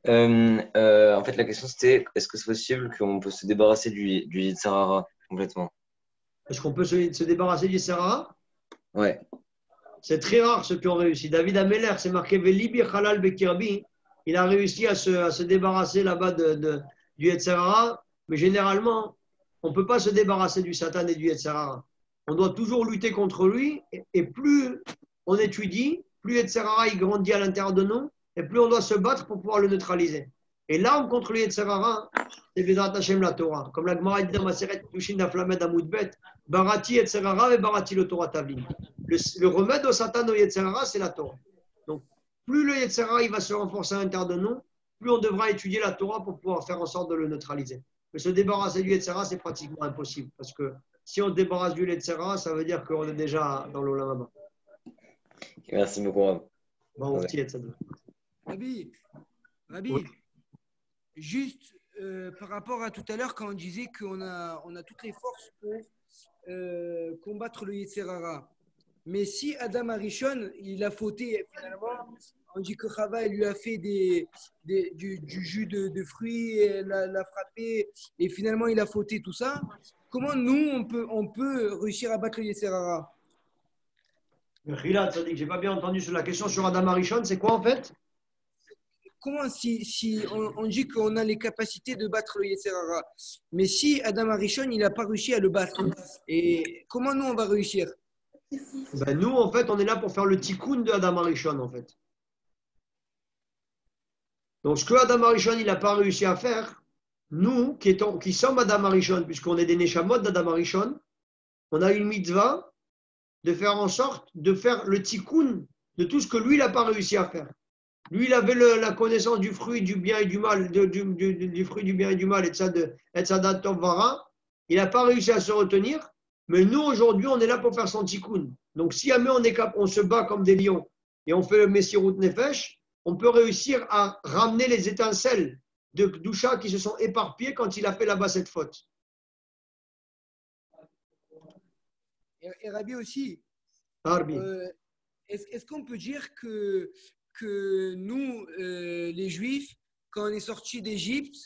En fait, la question c'était est-ce que c'est possible qu'on peut se débarrasser du Yetzer Hara complètement? Est-ce qu'on peut se débarrasser du Yetzer Hara? Ouais. C'est très rare ceux qui ont réussi. David Ameller, c'est marqué Velibi Halal Bekirbi. Il a réussi à se débarrasser là-bas du Yetzer Hara, mais généralement, on ne peut pas se débarrasser du Satan et du Yetzer Hara. On doit toujours lutter contre lui, et plus on étudie, plus Yetzer Hara il grandit à l'intérieur de nous, et plus on doit se battre pour pouvoir le neutraliser. Et l'arme contre le Yetzer Hara, c'est Vedrat Hashem la Torah. Comme la Gemara dit dans Maseret Tushin d'Aflamed Amoudbet, Barati Yetzer Hara et Barati le Torah Tavlin. Le remède au Satan au Yetzer Hara, c'est la Torah. Donc, plus le Yetzer Hara il va se renforcer à l'intérieur de nous, plus on devra étudier la Torah pour pouvoir faire en sorte de le neutraliser. Mais se débarrasser du Yetzer Hara, c'est pratiquement impossible. Parce que si on se débarrasse du Yetzer Hara, ça veut dire qu'on est déjà dans l'Olam. Merci beaucoup, Rav. Bon, on tient ça. Rabbi, Oui. juste par rapport à tout à l'heure, quand on disait qu'on a toutes les forces pour combattre le Yetzer Hara. Mais si Adam Arishon, il a fauté, finalement, on dit que Chava lui a fait du jus de fruits, l'a frappé, et finalement il a fauté tout ça. Comment nous, on peut réussir à battre le Yetzer Hara? Khilad, ça dit que je n'ai pas bien entendu sur la question sur Adam Arishon, c'est quoi en fait? Comment si on dit qu'on a les capacités de battre le Yetzer Hara, mais si Adam Arishon, il n'a pas réussi à le battre, et comment nous, on va réussir? Ben nous, en fait, on est là pour faire le tikkun de Adam Arishon, en fait. Donc, ce que Adam Arishon, il n'a pas réussi à faire, nous, qui sommes Adam Arishon, puisqu'on est des Neshamot d'Adam Arishon, on a une mitzvah de faire en sorte de faire le tikkun de tout ce que lui, il n'a pas réussi à faire. Lui, il avait la connaissance du fruit du bien et du mal, du fruit du bien et du mal, et Tzadat Tov Vara. Il n'a pas réussi à se retenir. Mais nous, aujourd'hui, on est là pour faire son tikkun. Donc, si jamais on se bat comme des lions et on fait le Messirut Nefesh, on peut réussir à ramener les étincelles de Kdusha qui se sont éparpillées quand il a fait là-bas cette faute. Et Rabbi aussi, Arbi. est-ce qu'on peut dire que nous, les Juifs, quand on est sortis d'Égypte,